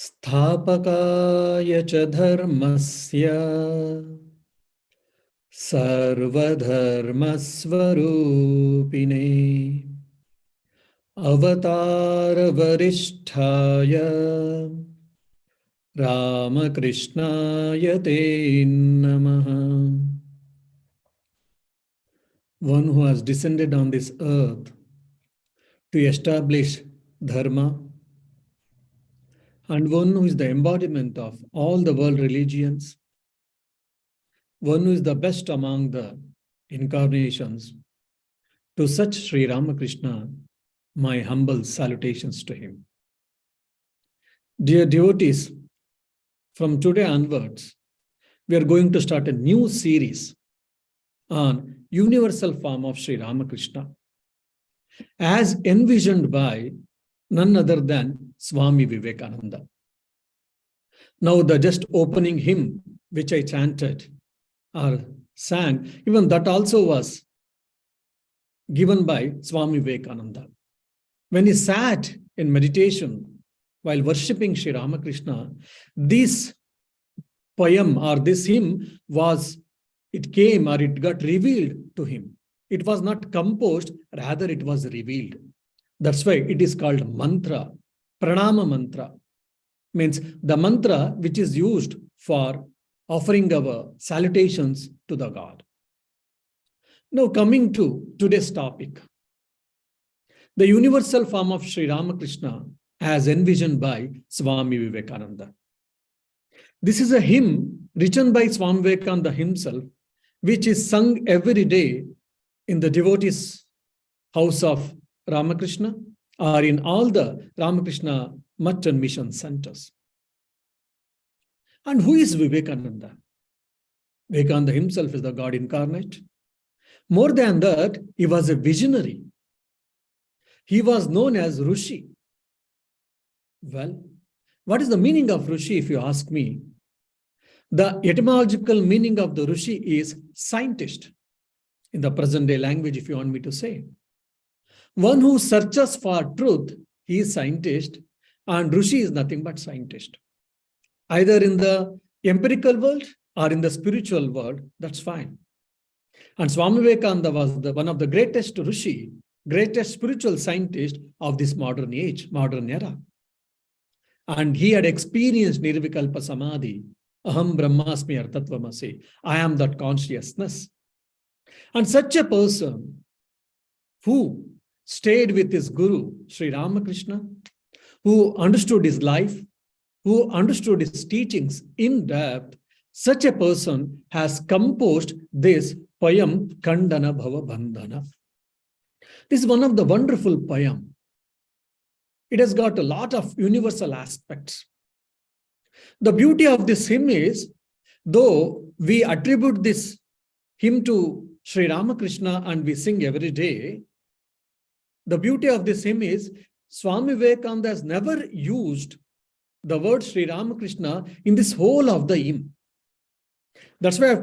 स्थापकाय च धर्मस्य सर्वधर्मस्वरूपिणे अवतारवरिष्ठाय Ramakrishnaaya te namaha. One who has descended on this earth to establish dharma, and one who is the embodiment of all the world religions, one who is the best among the incarnations. To such Sri Ramakrishna, my humble salutations to him. Dear devotees, from today onwards, we are going to start a new series on universal form of Sri Ramakrishna, as envisioned by none other than Swami Vivekananda. Now, the just opening hymn, which I chanted or sang, even that also was given by Swami Vivekananda. When he sat in meditation while worshipping Sri Ramakrishna, this poem or this hymn it came or it got revealed to him. It was not composed, rather it was revealed. That's why it is called mantra, pranama mantra. Means the mantra which is used for offering our salutations to the God. Now coming to today's topic, the universal form of Sri Ramakrishna as envisioned by Swami Vivekananda. This is a hymn written by Swami Vivekananda himself, which is sung every day in the devotees' house of Ramakrishna or in all the Ramakrishna Mutt and Mission centers. And who is Vivekananda? Vivekananda himself is the God incarnate. More than that, he was a visionary. He was known as Rishi. Well, what is the meaning of Rishi, if you ask me? The etymological meaning of the Rishi is scientist. In the present day language, if you want me to say. One who searches for truth, he is scientist, and Rishi is nothing but scientist. Either in the empirical world or in the spiritual world, that's fine. And Swami Vivekananda was one of the greatest Rishi, greatest spiritual scientist of this modern age, modern era. And he had experienced Nirvikalpa Samadhi, Aham Brahmasmi Artatvamasi, I am that consciousness. And such a person who stayed with his Guru, Sri Ramakrishna, who understood his life, who understood his teachings in depth, such a person has composed this poem, Khandana Bhava Bandana. This is one of the wonderful poems. It has got a lot of universal aspects. The beauty of this hymn is, though we attribute this hymn to Sri Ramakrishna and we sing every day, the beauty of this hymn is Swami Vivekananda has never used the word Sri Ramakrishna in this whole of the hymn. That's why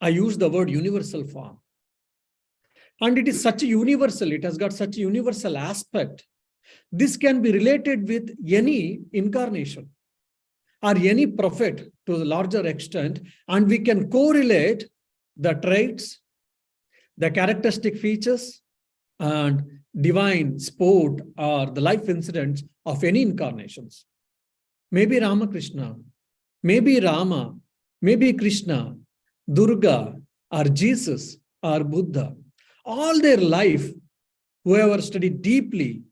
I used the word universal form. And it is such a universal, it has got such a universal aspect. This can be related with any incarnation or any prophet to a larger extent, and we can correlate the traits, the characteristic features, and divine sport or the life incidents of any incarnations. Maybe Ramakrishna, maybe Rama, maybe Krishna, Durga, or Jesus, or Buddha. All their life, whoever studied deeply,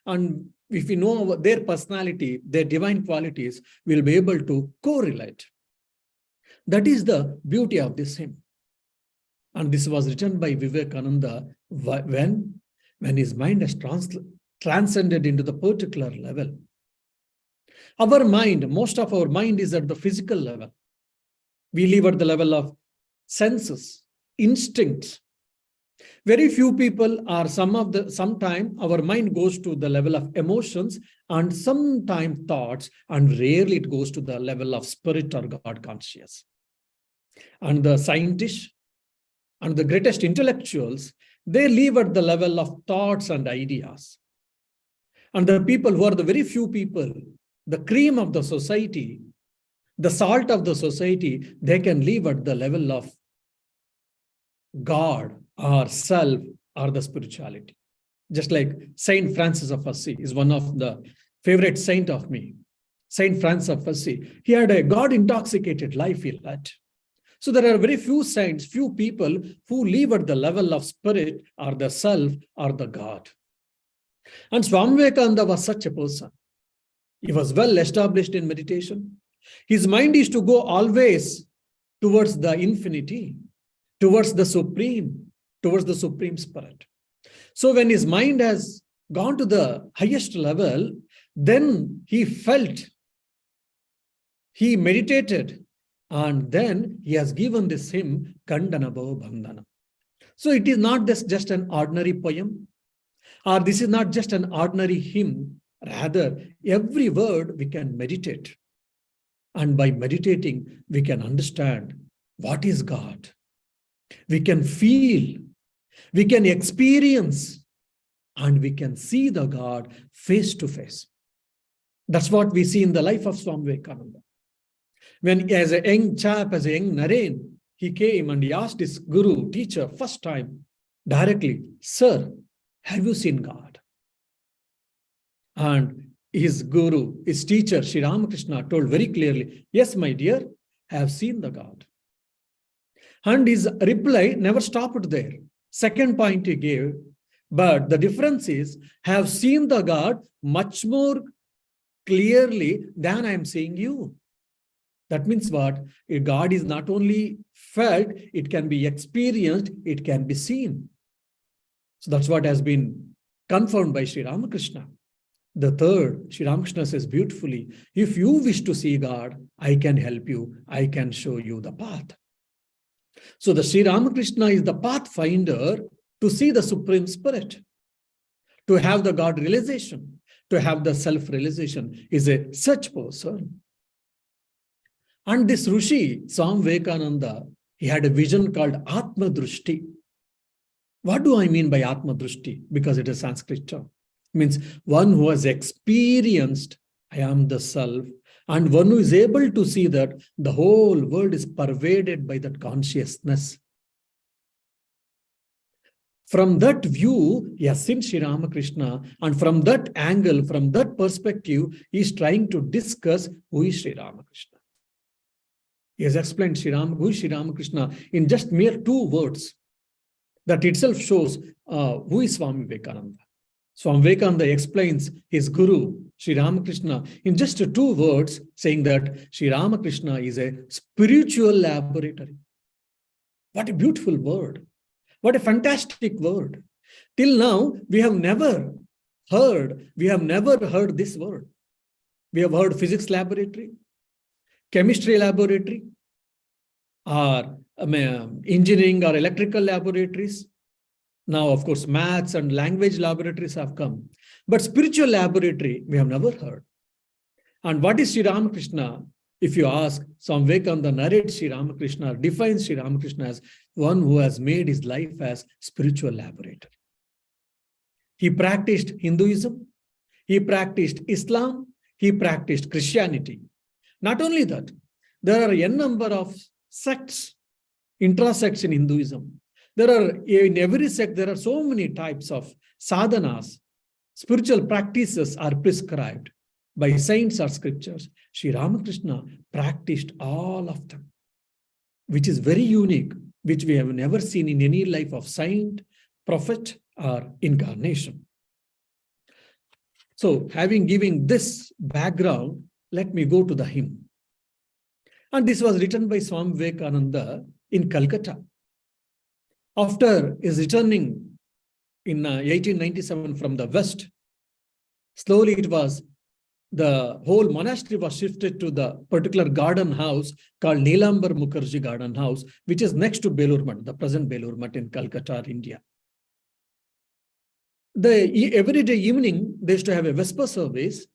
and if we know their personality, their divine qualities, we'll be able to correlate. That is the beauty of this hymn. And this was written by Vivekananda when his mind has transcended into the particular level. Our mind, most of our mind is at the physical level. We live at the level of senses, instincts. Very few people are sometime our mind goes to the level of emotions and sometimes thoughts, and rarely it goes to the level of spirit or God conscious. And the scientists and the greatest intellectuals, they live at the level of thoughts and ideas. And the people who are the very few people, the cream of the society, the salt of the society, they can live at the level of God or self or the spirituality. Just like Saint Francis of Assisi is one of the favorite saint of me. Saint Francis of Assisi, he had a God-intoxicated life he led. So there are very few saints, few people who live at the level of spirit or the self or the God. And Swami Vivekananda was such a person. He was well established in meditation. His mind is to go always towards the infinity, towards the supreme spirit. So when his mind has gone to the highest level, then he felt, he meditated, and then he has given this hymn, Khandana, Bhava, Bandana. So it is not just an ordinary poem, or this is not just an ordinary hymn. Rather, every word we can meditate. And by meditating, we can understand what is God. We can feel, we can experience, and we can see the God face to face. That's what we see in the life of Swami Vivekananda. When as a young chap, as a young Naren, he came and he asked his guru, teacher, first time, directly, "Sir, have you seen God?" And his guru, his teacher, Sri Ramakrishna, told very clearly, "Yes, my dear, I have seen the God." And his reply never stopped there. Second point he gave, but the difference is, I have seen the God much more clearly than I am seeing you. That means what? God is not only felt, it can be experienced, it can be seen. So that's what has been confirmed by Sri Ramakrishna. The third, Sri Ramakrishna says beautifully, if you wish to see God, I can help you, I can show you the path. So the Sri Ramakrishna is the pathfinder to see the Supreme Spirit, to have the God realization, to have the self-realization is a such person. And this Rishi, Swami Vivekananda, he had a vision called Atma Drushti. What do I mean by Atma Drushti? Because it is Sanskrit term. It means one who has experienced, I am the self, and one who is able to see that the whole world is pervaded by that consciousness. From that view, he has seen Sri Ramakrishna, and from that angle, from that perspective, he is trying to discuss who is Sri Ramakrishna. He has explained who is Sri Ramakrishna in just mere 2 words. That itself shows who is Swami Vivekananda. Swami Vivekananda explains his guru, Sri Ramakrishna, in just 2 words, saying that Sri Ramakrishna is a spiritual laboratory. What a beautiful word. What a fantastic word. Till now, we have never heard this word. We have heard physics laboratory, chemistry laboratory, or engineering or electrical laboratories. Now, of course, maths and language laboratories have come. But spiritual laboratory, we have never heard. And what is Sri Ramakrishna? If you ask, Swami Vivekananda narrates Sri Ramakrishna, defines Sri Ramakrishna as one who has made his life as spiritual laboratory. He practiced Hinduism, he practiced Islam, he practiced Christianity. Not only that, there are a number of sects, intra-sects in Hinduism. In every sect, there are so many types of sadhanas, spiritual practices are prescribed by saints or scriptures. Sri Ramakrishna practiced all of them, which is very unique, which we have never seen in any life of saint, prophet, or incarnation. So, having given this background, let me go to the hymn. And this was written by Swami Vivekananda in Calcutta. After his returning in 1897 from the West, slowly the whole monastery was shifted to the particular garden house called Neelambar Mukherjee Garden House, which is next to Belur Math, the present Belur Math in Calcutta, India. Every day evening, they used to have a Vesper service.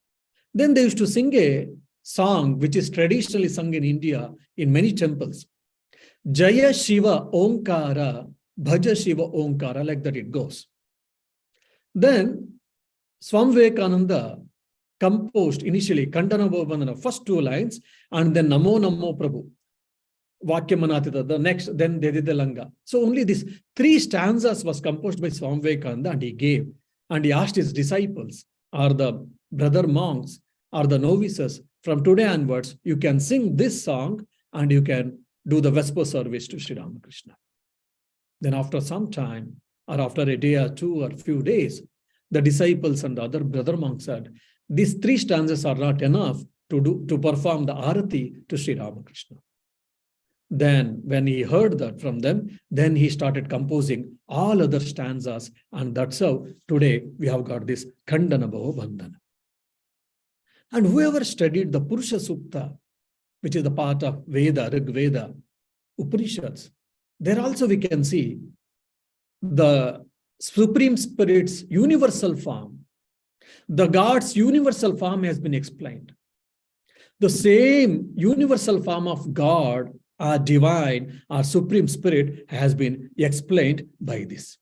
Then they used to sing a song which is traditionally sung in India in many temples. Jaya Shiva Omkara Bhaja Shiva Omkara, like that it goes. Then Swami Vivekananda composed initially Khandana Bhava, first 2 lines, and then Namo Namo Prabhu. Vakyamanatita, the next, then Dedidalanga. So only these 3 stanzas was composed by Swami Vivekananda, and he gave. And he asked his disciples, or the brother monks, or the novices, from today onwards, you can sing this song and you can do the Vesper service to Sri Ramakrishna. Then after some time, or after a day or 2 or few days, the disciples and the other brother monks said, these 3 stanzas are not enough to perform the arati to Sri Ramakrishna. Then when he heard that from them, then he started composing all other stanzas, and that's how today we have got this Khandana Bhava Bandana. And whoever studied the Purusha Sukta, which is the part of Veda, Rig Veda, Upanishads, there also we can see the Supreme Spirit's universal form. The God's universal form has been explained. The same universal form of God, our divine, our Supreme Spirit, has been explained by this.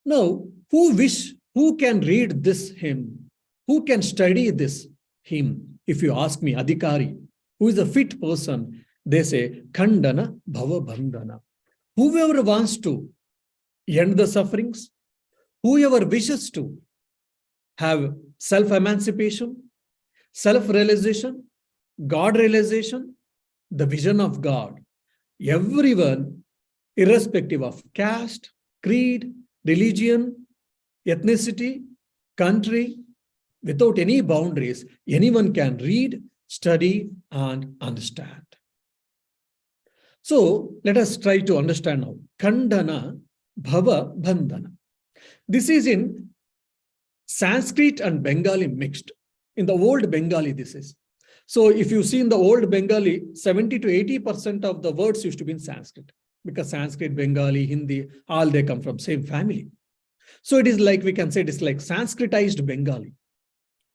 Now, who can read this hymn? Who can study this hymn? If you ask me, Adhikari, who is a fit person, they say, Khandana Bhava Bandana. Whoever wants to end the sufferings, whoever wishes to have self-emancipation, self-realization, God realization, the vision of God, everyone, irrespective of caste, creed, religion, ethnicity, country, without any boundaries, anyone can read, study, and understand. So let us try to understand now. Khandana Bhava Bandana. This is in Sanskrit and Bengali mixed. In the old Bengali, this is. So if you see in the old Bengali, 70 to 80% of the words used to be in Sanskrit, because Sanskrit, Bengali, Hindi, all they come from same family. So it is like, we can say it is like Sanskritized Bengali.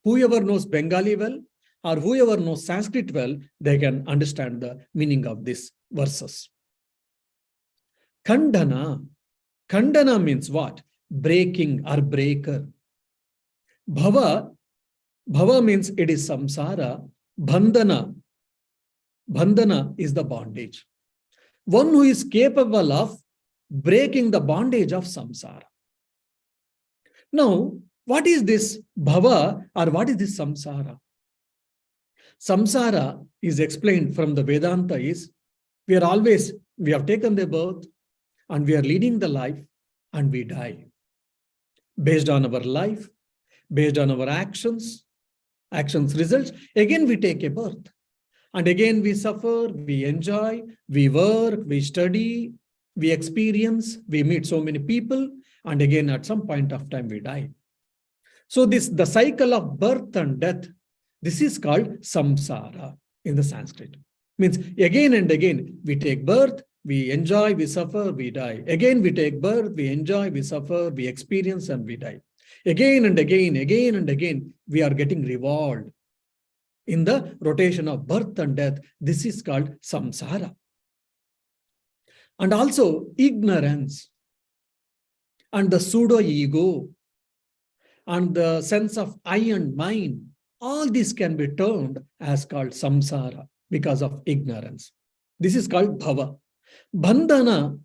Whoever knows Bengali well, or whoever knows Sanskrit well, they can understand the meaning of these verses. Khandana. Khandana means what? Breaking or breaker. Bhava. Bhava means it is samsara. Bandana. Bandana is the bondage. One who is capable of breaking the bondage of samsara. Now, what is this bhava, or what is this samsara? Samsara is explained from the Vedanta is, we have taken the birth, and we are leading the life, and we die. Based on our life, based on our actions results, again we take a birth. And again we suffer, we enjoy, we work, we study, we experience, we meet so many people, and again at some point of time we die. So the cycle of birth and death, this is called samsara in the Sanskrit. Means again and again we take birth, we enjoy, we suffer, we die. Again we take birth, we enjoy, we suffer, we experience, and we die. Again and again, we are getting revolved in the rotation of birth and death. This is called samsara. And also ignorance, and the pseudo-ego, and the sense of I and mine, all this can be termed as called samsara because of ignorance. This is called bhava. Bandhana,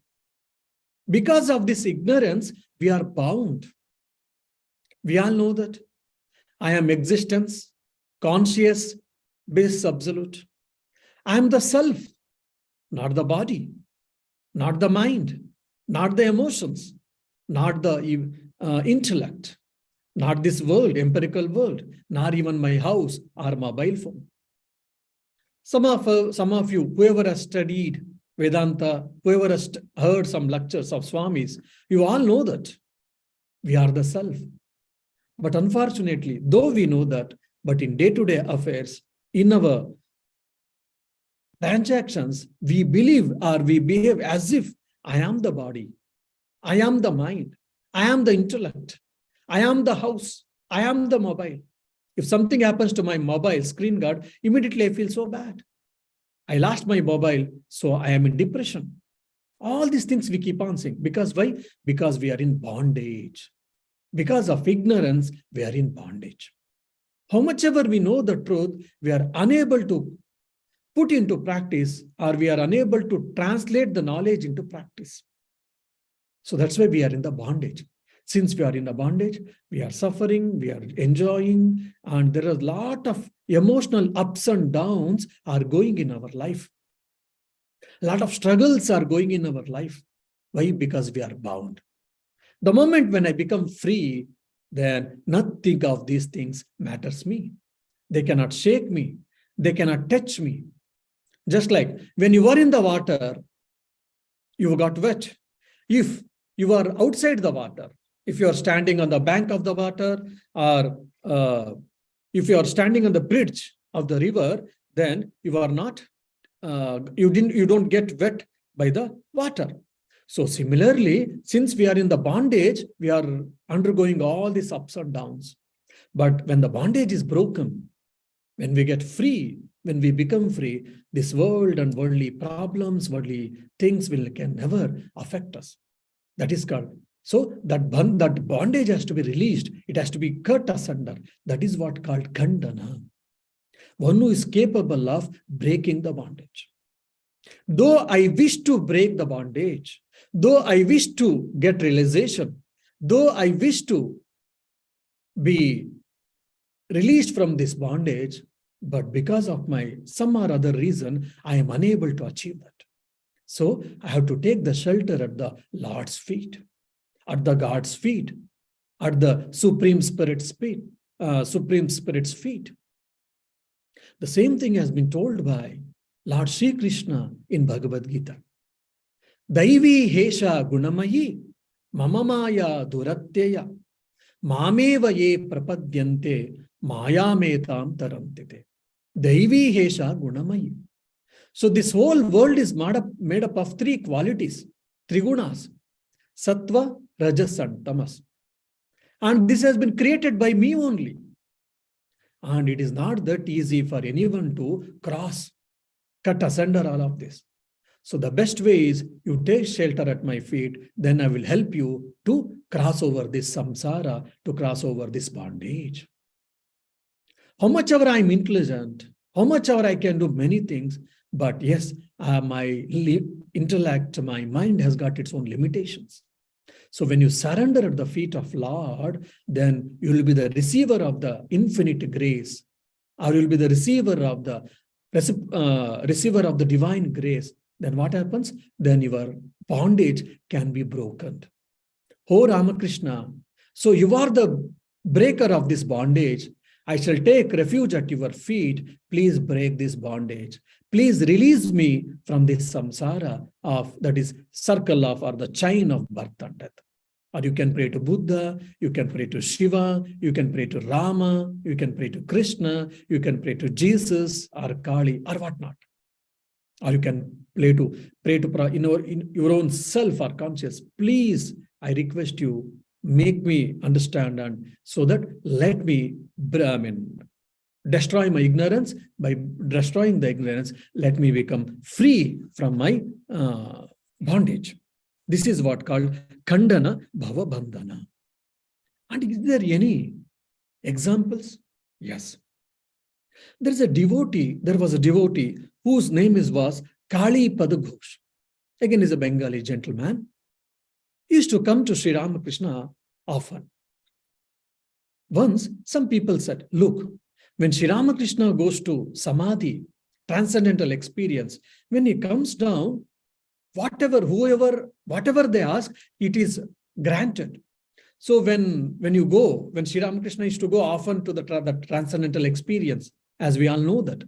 because of this ignorance, we are bound. We all know that I am existence, conscious, base absolute. I am the self, not the body, not the mind, not the emotions, not the intellect, not this world, empirical world, not even my house or mobile phone. Some of you, whoever has studied Vedanta, whoever has heard some lectures of Swamis, you all know that we are the self. But unfortunately, though we know that, but in day-to-day affairs, in our transactions, we believe or we behave as if I am the body, I am the mind, I am the intellect, I am the house, I am the mobile. If something happens to my mobile screen guard, immediately I feel so bad. I lost my mobile, so I am in depression. All these things we keep on saying. Because why? Because we are in bondage. Because of ignorance, we are in bondage. How much ever we know the truth, we are unable to put into practice, or we are unable to translate the knowledge into practice. So that's why we are in the bondage. Since we are in the bondage, we are suffering, we are enjoying, and there are a lot of emotional ups and downs are going in our life. A lot of struggles are going in our life. Why? Because we are bound. The moment when I become free, then nothing of these things matters me. They cannot shake me. They cannot touch me. Just like when you were in the water, you got wet. If you are outside the water, if you are standing on the bank of the water, or if you are standing on the bridge of the river, then you are not, you don't get wet by the water. So similarly, since we are in the bondage, we are undergoing all these ups and downs. But when the bondage is broken, when we get free, when we become free, this world and worldly problems, worldly things can never affect us. That is called. So that bondage has to be released. It has to be cut asunder. That is what called Khandana. One who is capable of breaking the bondage. Though I wish to break the bondage, though I wish to get realization, though I wish to be released from this bondage, but because of my some or other reason, I am unable to achieve that. So I have to take the shelter at the Lord's feet, at the God's feet, at the Supreme Spirit's feet. The same thing has been told by Lord Sri Krishna in Bhagavad Gita. Daivi hesha gunamayi mamamaya duratyaya mameva ye prapadyante mayametam tarantite. Daivi hesha gunamayi. So this whole world is made up of three qualities, three gunas, sattva, rajas, and tamas. And this has been created by me only. And it is not that easy for anyone to cut asunder all of this. So the best way is you take shelter at my feet, then I will help you to cross over this samsara, to cross over this bondage. How much ever I'm intelligent, how much ever I can do many things, but yes, my intellect, my mind has got its own limitations. So when you surrender at the feet of Lord, then you will be the receiver of the infinite grace, or you will be the receiver of the divine grace. Then what happens? Then your bondage can be broken. Oh Ramakrishna, so you are the breaker of this bondage. I shall take refuge at your feet. Please break this bondage. Please release me from this samsara that is circle of, or the chain of birth and death. Or you can pray to Buddha, you can pray to Shiva, you can pray to Rama, you can pray to Krishna, you can pray to Jesus or Kali or whatnot. Or you can pray in your own self or conscious. Please, I request you, make me understand, and so that let me, destroy my ignorance. By destroying the ignorance, let me become free from my bondage. This is what called Khandana, Bhava, Bandana. And is there any examples? Yes. There was a devotee whose name was Kali Padaghosh. Again, is a Bengali gentleman. He used to come to Sri Ramakrishna often. Once, some people said, look, when Sri Ramakrishna goes to Samadhi, transcendental experience, when he comes down, whatever they ask, it is granted. So when Sri Ramakrishna used to go often to the transcendental experience, as we all know that.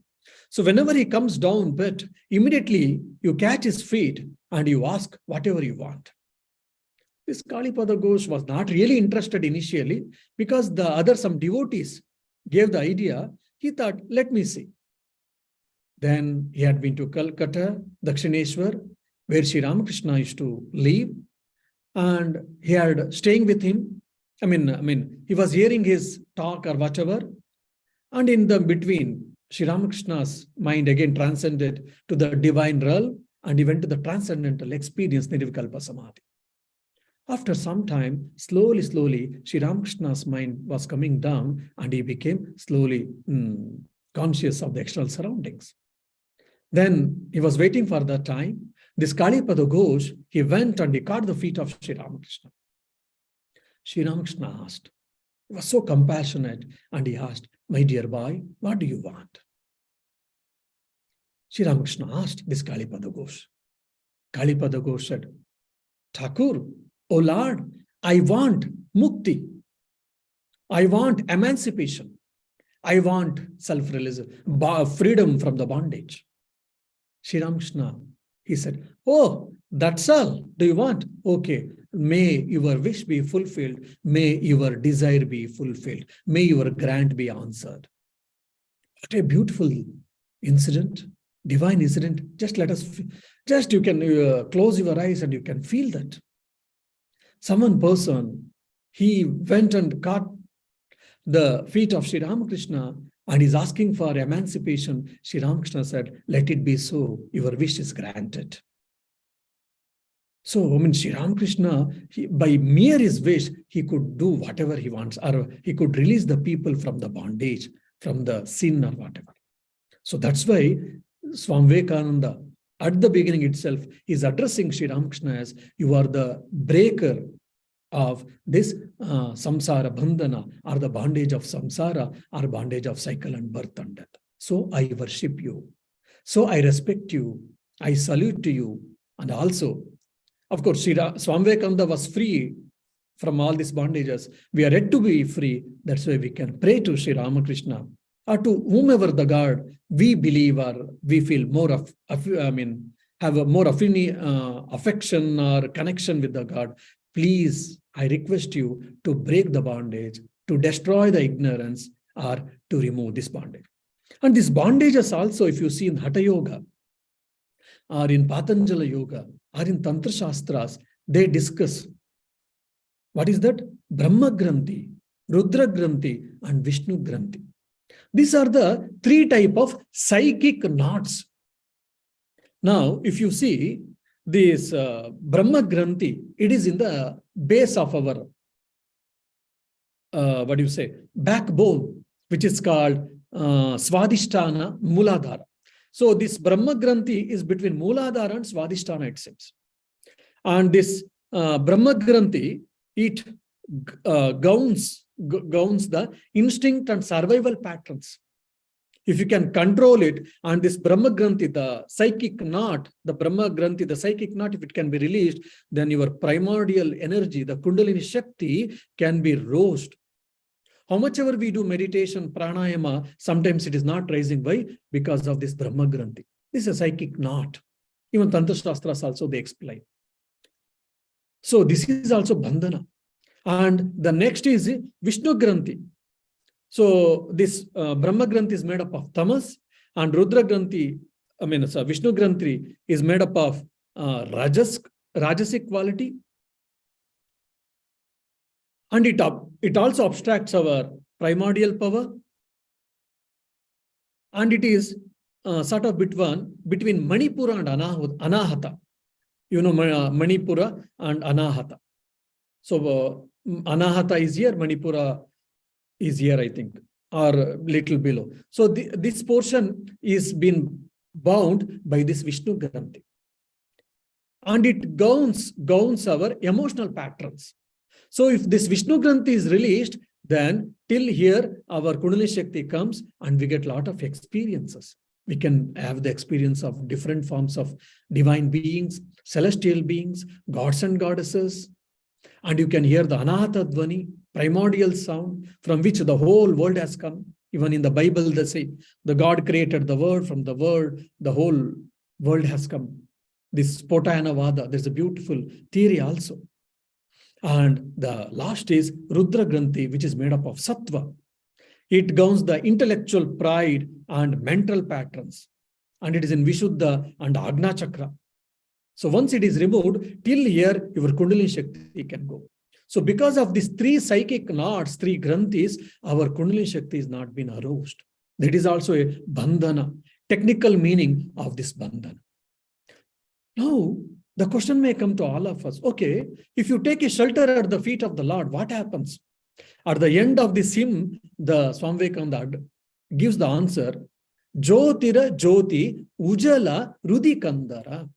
So whenever he comes down, but immediately you catch his feet and you ask whatever you want. This Kalipada Ghosh was not really interested initially, because some devotees gave the idea. He thought, let me see. Then he had been to Calcutta, Dakshineshwar, where Sri Ramakrishna used to live, and he had staying with him. He was hearing his talk or whatever, and in the between, Sri Ramakrishna's mind again transcended to the divine realm, and he went to the transcendental experience, Nirvikalpa Samadhi. After some time, slowly, Sri Ramakrishna's mind was coming down and he became slowly conscious of the external surroundings. Then he was waiting for that time. This Kalipada Ghosh, he went and he caught the feet of Sri Ramakrishna. Sri Ramakrishna asked, he was so compassionate, and he asked, my dear boy, what do you want? Sri Ramakrishna asked this Kalipada Ghosh. Kalipada Ghosh said, Thakur, O Lord, I want mukti. I want emancipation. I want self-realization, freedom from the bondage. Sri Ramakrishna, he said, oh, that's all. Do you want? Okay. May your wish be fulfilled. May your desire be fulfilled. May your grant be answered. What a beautiful incident, divine incident. Just let us, just you can close your eyes and you can feel that. Some person, he went and caught the feet of Sri Ramakrishna and is asking for emancipation. Sri Ramakrishna said, let it be so. Your wish is granted. So, Sri Ramakrishna, by mere his wish, he could do whatever he wants, or he could release the people from the bondage, from the sin or whatever. So that's why Swami Vivekananda, at the beginning itself, is addressing Sri Ramakrishna as, you are the breaker of this samsara bandhana, or the bondage of samsara, or bondage of cycle and birth and death. So I worship you. So I respect you. I salute to you. And also, of course, Swami Vivekananda was free from all these bondages. We are yet to be free. That's why we can pray to Sri Ramakrishna, or to whomever the God we believe or we feel more of, have a more affection or connection with the God. Please, I request you to break the bondage, to destroy the ignorance, or to remove this bondage. And these bondages also, if you see in Hatha Yoga, or in Patanjali Yoga, or in Tantra Shastras, they discuss what is that? Brahma Granthi, Rudra Granthi, and Vishnu Granthi. These are the three types of psychic knots. Now, if you see this Brahma Granthi, it is in the base of our, backbone, which is called Swadhisthana Muladhara. So this Brahma Granthi is between Muladhara and Swadhisthana, it seems. And this Brahma Granthi, it gowns the instinct and survival patterns. If you can control it, and this Brahma Granthi, the psychic knot, the Brahma Granthi, the psychic knot, if it can be released, then your primordial energy, the Kundalini Shakti, can be roused. How much ever we do meditation, pranayama, sometimes it is not rising. Why? Because of this Brahma Granthi. This is a psychic knot. Even Tantra Shastras also they explain. So this is also Bandana. And the next is Vishnu Granthi. So this Brahma Granthi is made up of tamas, and Rudra Granthi, Vishnu Granthi is made up of rajasic quality. And it also abstracts our primordial power. And it is sort of between Manipura and Anahata. You know, Manipura and Anahata. So Anahata is here, Manipura is here, I think, or little below. So this portion is been bound by this Vishnu Granthi. And it gowns our emotional patterns. So if this Vishnu Granthi is released, then till here our Kundalini Shakti comes and we get a lot of experiences. We can have the experience of different forms of divine beings, celestial beings, gods and goddesses. And you can hear the Anahata Dvani, primordial sound from which the whole world has come. Even in the Bible, they say the God created the world, from the world, the whole world has come. This Potayana Vada, there's a beautiful theory also. And the last is Rudra Granthi, which is made up of Sattva. It gowns the intellectual pride and mental patterns. And it is in Vishuddha and Agna Chakra. So once it is removed, till here, your Kundalini Shakti can go. So because of these three psychic knots, three Granthis, our Kundalini Shakti has not been aroused. That is also a Bandhana, technical meaning of this Bandhana. Now, the question may come to all of us, okay, if you take a shelter at the feet of the Lord, what happens? At the end of this hymn, the Swami Vivekananda gives the answer, Jyotira Jyoti Ujala Rudi Kandara.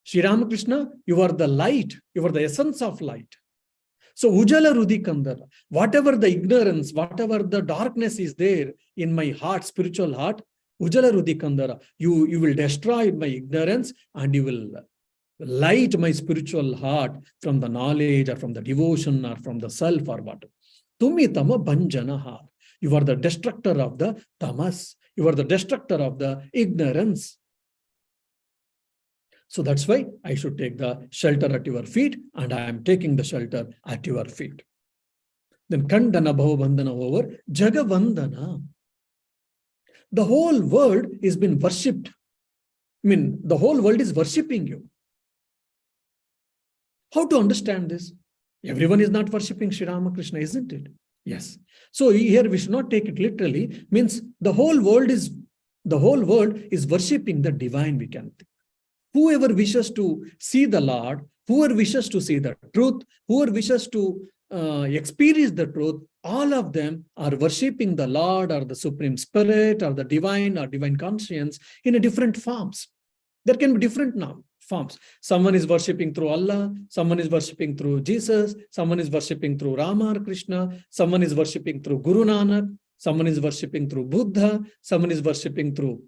Sri Ramakrishna, you are the light, you are the essence of light. So Ujala Rudi Kandara, whatever the ignorance, whatever the darkness is there in my heart, spiritual heart, Ujala Rudi Kandara, you will destroy my ignorance and you will light my spiritual heart from the knowledge or from the devotion or from the self or what. Tumi tama banjana. You are the destructor of the tamas. You are the destructor of the ignorance. So that's why I should take the shelter at your feet, and I am taking the shelter at your feet. Then Khandana Bhava Bandana over Jagavandana. The whole world is been worshipped. I mean, the whole world is worshipping you. How to understand this? Everyone is not worshipping Sri Ramakrishna, isn't it? Yes. So here we should not take it literally. Means the whole world is worshipping the divine, we can think. Whoever wishes to see the Lord, whoever wishes to see the truth, whoever wishes to experience the truth, all of them are worshipping the Lord or the Supreme Spirit or the divine or divine conscience in a different forms. There can be different forms. Someone is worshipping through Allah, someone is worshipping through Jesus, someone is worshipping through Ramakrishna, someone is worshipping through Guru Nanak, someone is worshipping through Buddha, someone is worshipping through,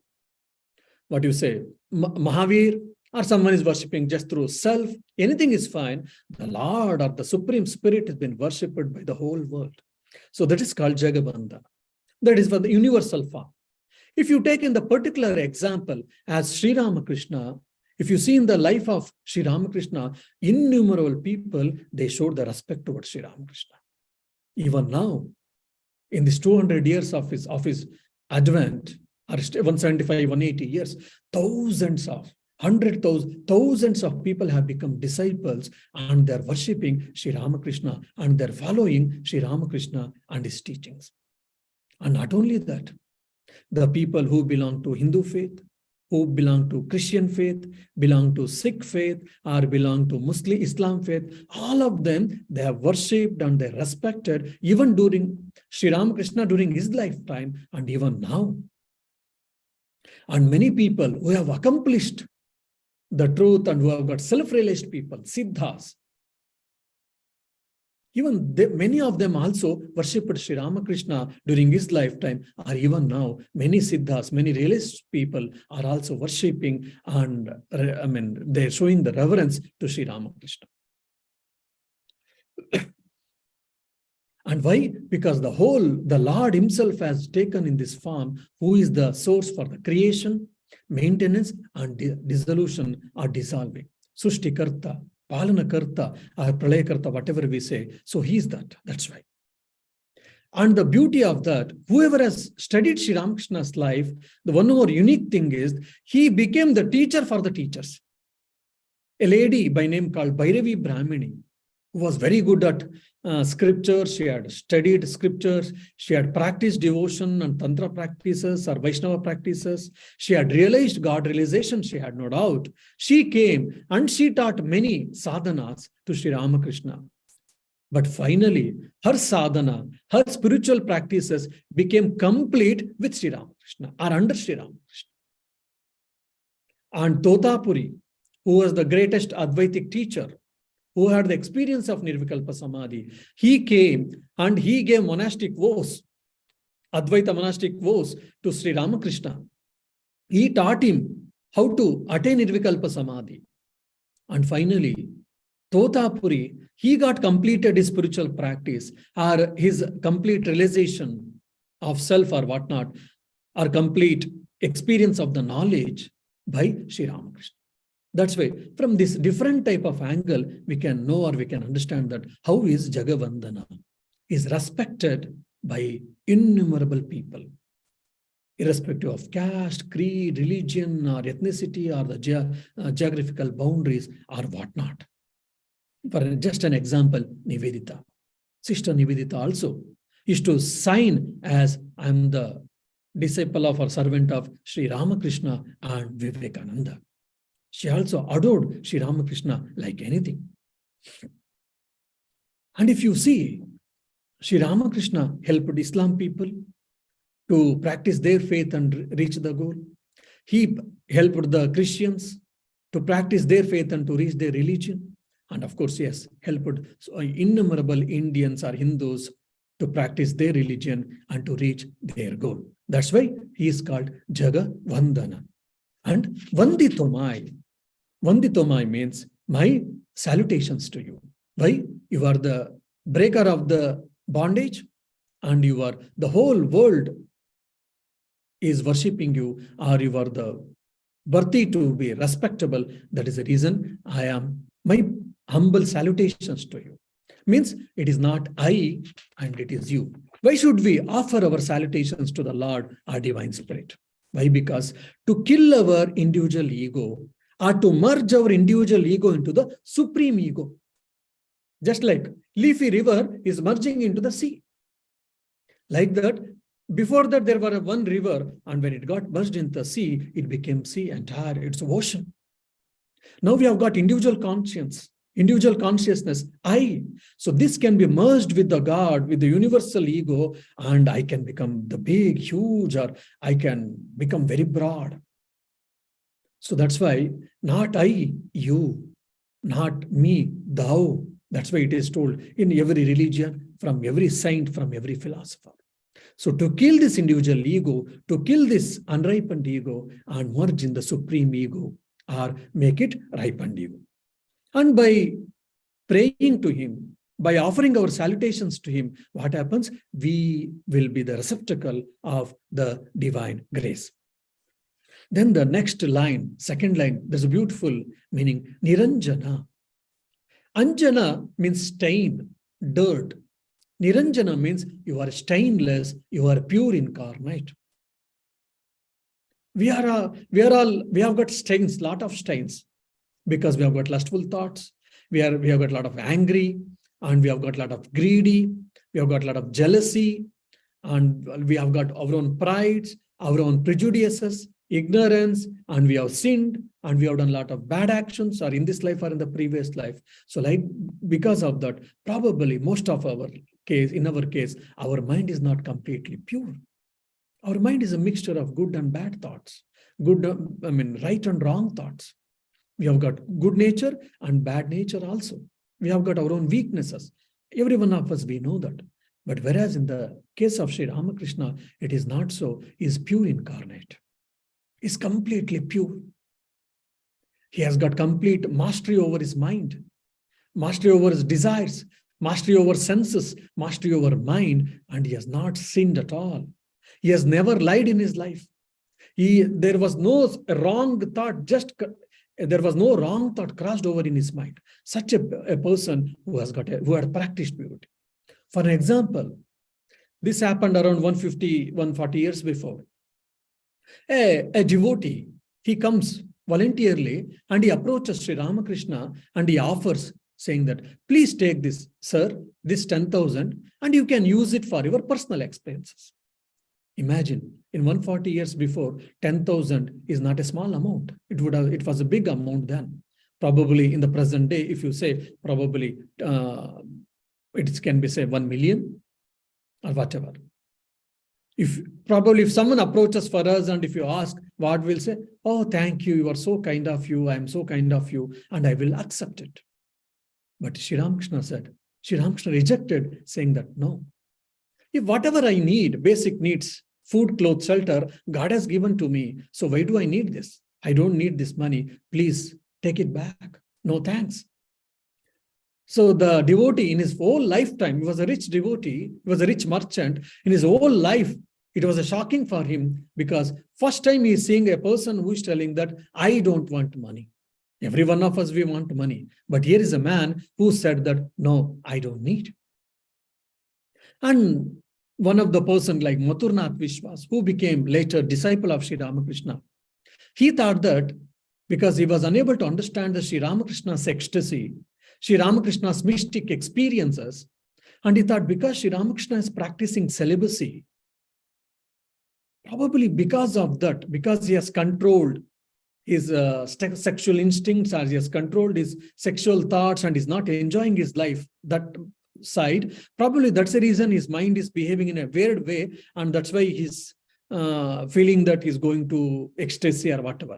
what you say, Mahavir, or someone is worshipping just through self. Anything is fine. The Lord or the Supreme Spirit has been worshipped by the whole world. So that is called Jagabandha. That is for the universal form. If you take in the particular example as Sri Ramakrishna, if you see in the life of Sri Ramakrishna, innumerable people, they showed the respect towards Sri Ramakrishna. Even now, in these 200 years of his advent, or 175, 180 years, thousands of people have become disciples, and they're worshipping Sri Ramakrishna, and they're following Sri Ramakrishna and his teachings. And not only that, the people who belong to Hindu faith, who belong to Christian faith, belong to Sikh faith, or belong to Muslim Islam faith, all of them, they have worshipped and they respected even during Sri Ramakrishna during his lifetime and even now. And many people who have accomplished the truth and who have got self-realized people, Siddhas, even many of them also worshipped Sri Ramakrishna during his lifetime, or even now, many Siddhas, many realized people are also worshipping, and they're showing the reverence to Sri Ramakrishna. And why? Because the Lord himself has taken in this form, who is the source for the creation, maintenance, and dissolution or dissolving. Sushtikarta, Palanakarta, or Pralayakarta, whatever we say. So he is that. That's why. And the beauty of that, whoever has studied Sri Ramakrishna's life, the one more unique thing is, he became the teacher for the teachers. A lady by name called Bhairavi Brahmini, who was very good at scriptures. She had studied scriptures. She had practiced devotion and Tantra practices or Vaishnava practices. She had realized God realization, she had no doubt. She came and she taught many sadhanas to Sri Ramakrishna. But finally, her sadhana, her spiritual practices became complete with Sri Ramakrishna or under Sri Ramakrishna. And Totapuri, who was the greatest Advaitic teacher, who had the experience of Nirvikalpa Samadhi, he came and he gave monastic vows, Advaita monastic vows to Sri Ramakrishna. He taught him how to attain Nirvikalpa Samadhi. And finally, Totapuri, he got completed his spiritual practice, or his complete realization of self or whatnot, or complete experience of the knowledge by Sri Ramakrishna. That's why from this different type of angle, we can know or we can understand that how is Jagavandana is respected by innumerable people, irrespective of caste, creed, religion, or ethnicity, or the geographical boundaries, or whatnot. For just an example, Nivedita. Sister Nivedita also is to sign as I am the disciple of or servant of Sri Ramakrishna and Vivekananda. She also adored Sri Ramakrishna like anything. And if you see, Sri Ramakrishna helped Islam people to practice their faith and reach the goal. He helped the Christians to practice their faith and to reach their religion. And of course, yes, helped innumerable Indians or Hindus to practice their religion and to reach their goal. That's why he is called Jaga Vandana. And Vanditomai. Vanditomai means my salutations to you. Why? You are the breaker of the bondage, and you are the whole world is worshipping you, or you are the worthy to be respectable. That is the reason I am my humble salutations to you. Means it is not I and it is you. Why should we offer our salutations to the Lord, our divine spirit? Why? Because to kill our individual ego or to merge our individual ego into the supreme ego. Just like leafy river is merging into the sea. Like that, before that there were one river, and when it got merged into the sea, it became sea entire, it's ocean. Now we have got individual conscience, individual consciousness, I. So this can be merged with the God, with the universal ego, and I can become the big, huge, or I can become very broad. So that's why not I, you, not me, thou. That's why it is told in every religion, from every saint, from every philosopher. So to kill this individual ego, to kill this unripened ego and merge in the supreme ego or make it ripened ego. And by praying to him, by offering our salutations to him, what happens? We will be the receptacle of the divine grace. Then the next line, second line, there's a beautiful meaning, Niranjana. Anjana means stain, dirt. Niranjana means you are stainless, you are pure incarnate. We have got stains, lot of stains, because we have got lustful thoughts, we have got a lot of angry, and we have got a lot of greedy, we have got a lot of jealousy, and we have got our own prides, our own prejudices, ignorance, and we have sinned, and we have done a lot of bad actions, or in this life or in the previous life. So like, because of that, probably most of our case, in our case, our mind is not completely pure. Our mind is a mixture of good and bad thoughts, right and wrong thoughts. We have got good nature and bad nature also. We have got our own weaknesses. Every one of us, we know that. But whereas in the case of Sri Ramakrishna, it is not so. He is pure incarnate. He is completely pure. He has got complete mastery over his mind, mastery over his desires, mastery over senses, mastery over mind, and he has not sinned at all. He has never lied in his life. There was no wrong thought, there was no wrong thought crossed over in his mind. Such a person who had practiced purity. For an example, this happened around 140 years before. A devotee, he comes voluntarily and he approaches Sri Ramakrishna and he offers, saying that, please take this, sir, this 10,000, and you can use it for your personal expenses. Imagine, in 140 years before, 10,000 is not a small amount. It was a big amount then. Probably in the present day, if you say, probably it can be, say, 1 million or whatever. If someone approaches for us and if you ask, what we'll say, oh, thank you, you are so kind of you, I am so kind of you, and I will accept it. But Sri Ramakrishna rejected, saying that, no. If whatever I need, basic needs, food, clothes, shelter, God has given to me, so why do I need this? I don't need this money. Please take it back. No thanks. So the devotee in his whole lifetime, he was a rich devotee, he was a rich merchant. In his whole life, it was shocking for him, because first time he is seeing a person who is telling that, I don't want money. Every one of us, we want money. But here is a man who said that, no, I don't need. And one of the person like Mathurnath Vishwas, who became later disciple of Sri Ramakrishna, he thought that because he was unable to understand the Sri Ramakrishna's ecstasy, Sri Ramakrishna's mystic experiences, and he thought because Sri Ramakrishna is practicing celibacy, probably because of that, because he has controlled his sexual instincts, or he has controlled his sexual thoughts and is not enjoying his life, that side, probably that's the reason his mind is behaving in a weird way, and that's why he's feeling that he's going to ecstasy or whatever.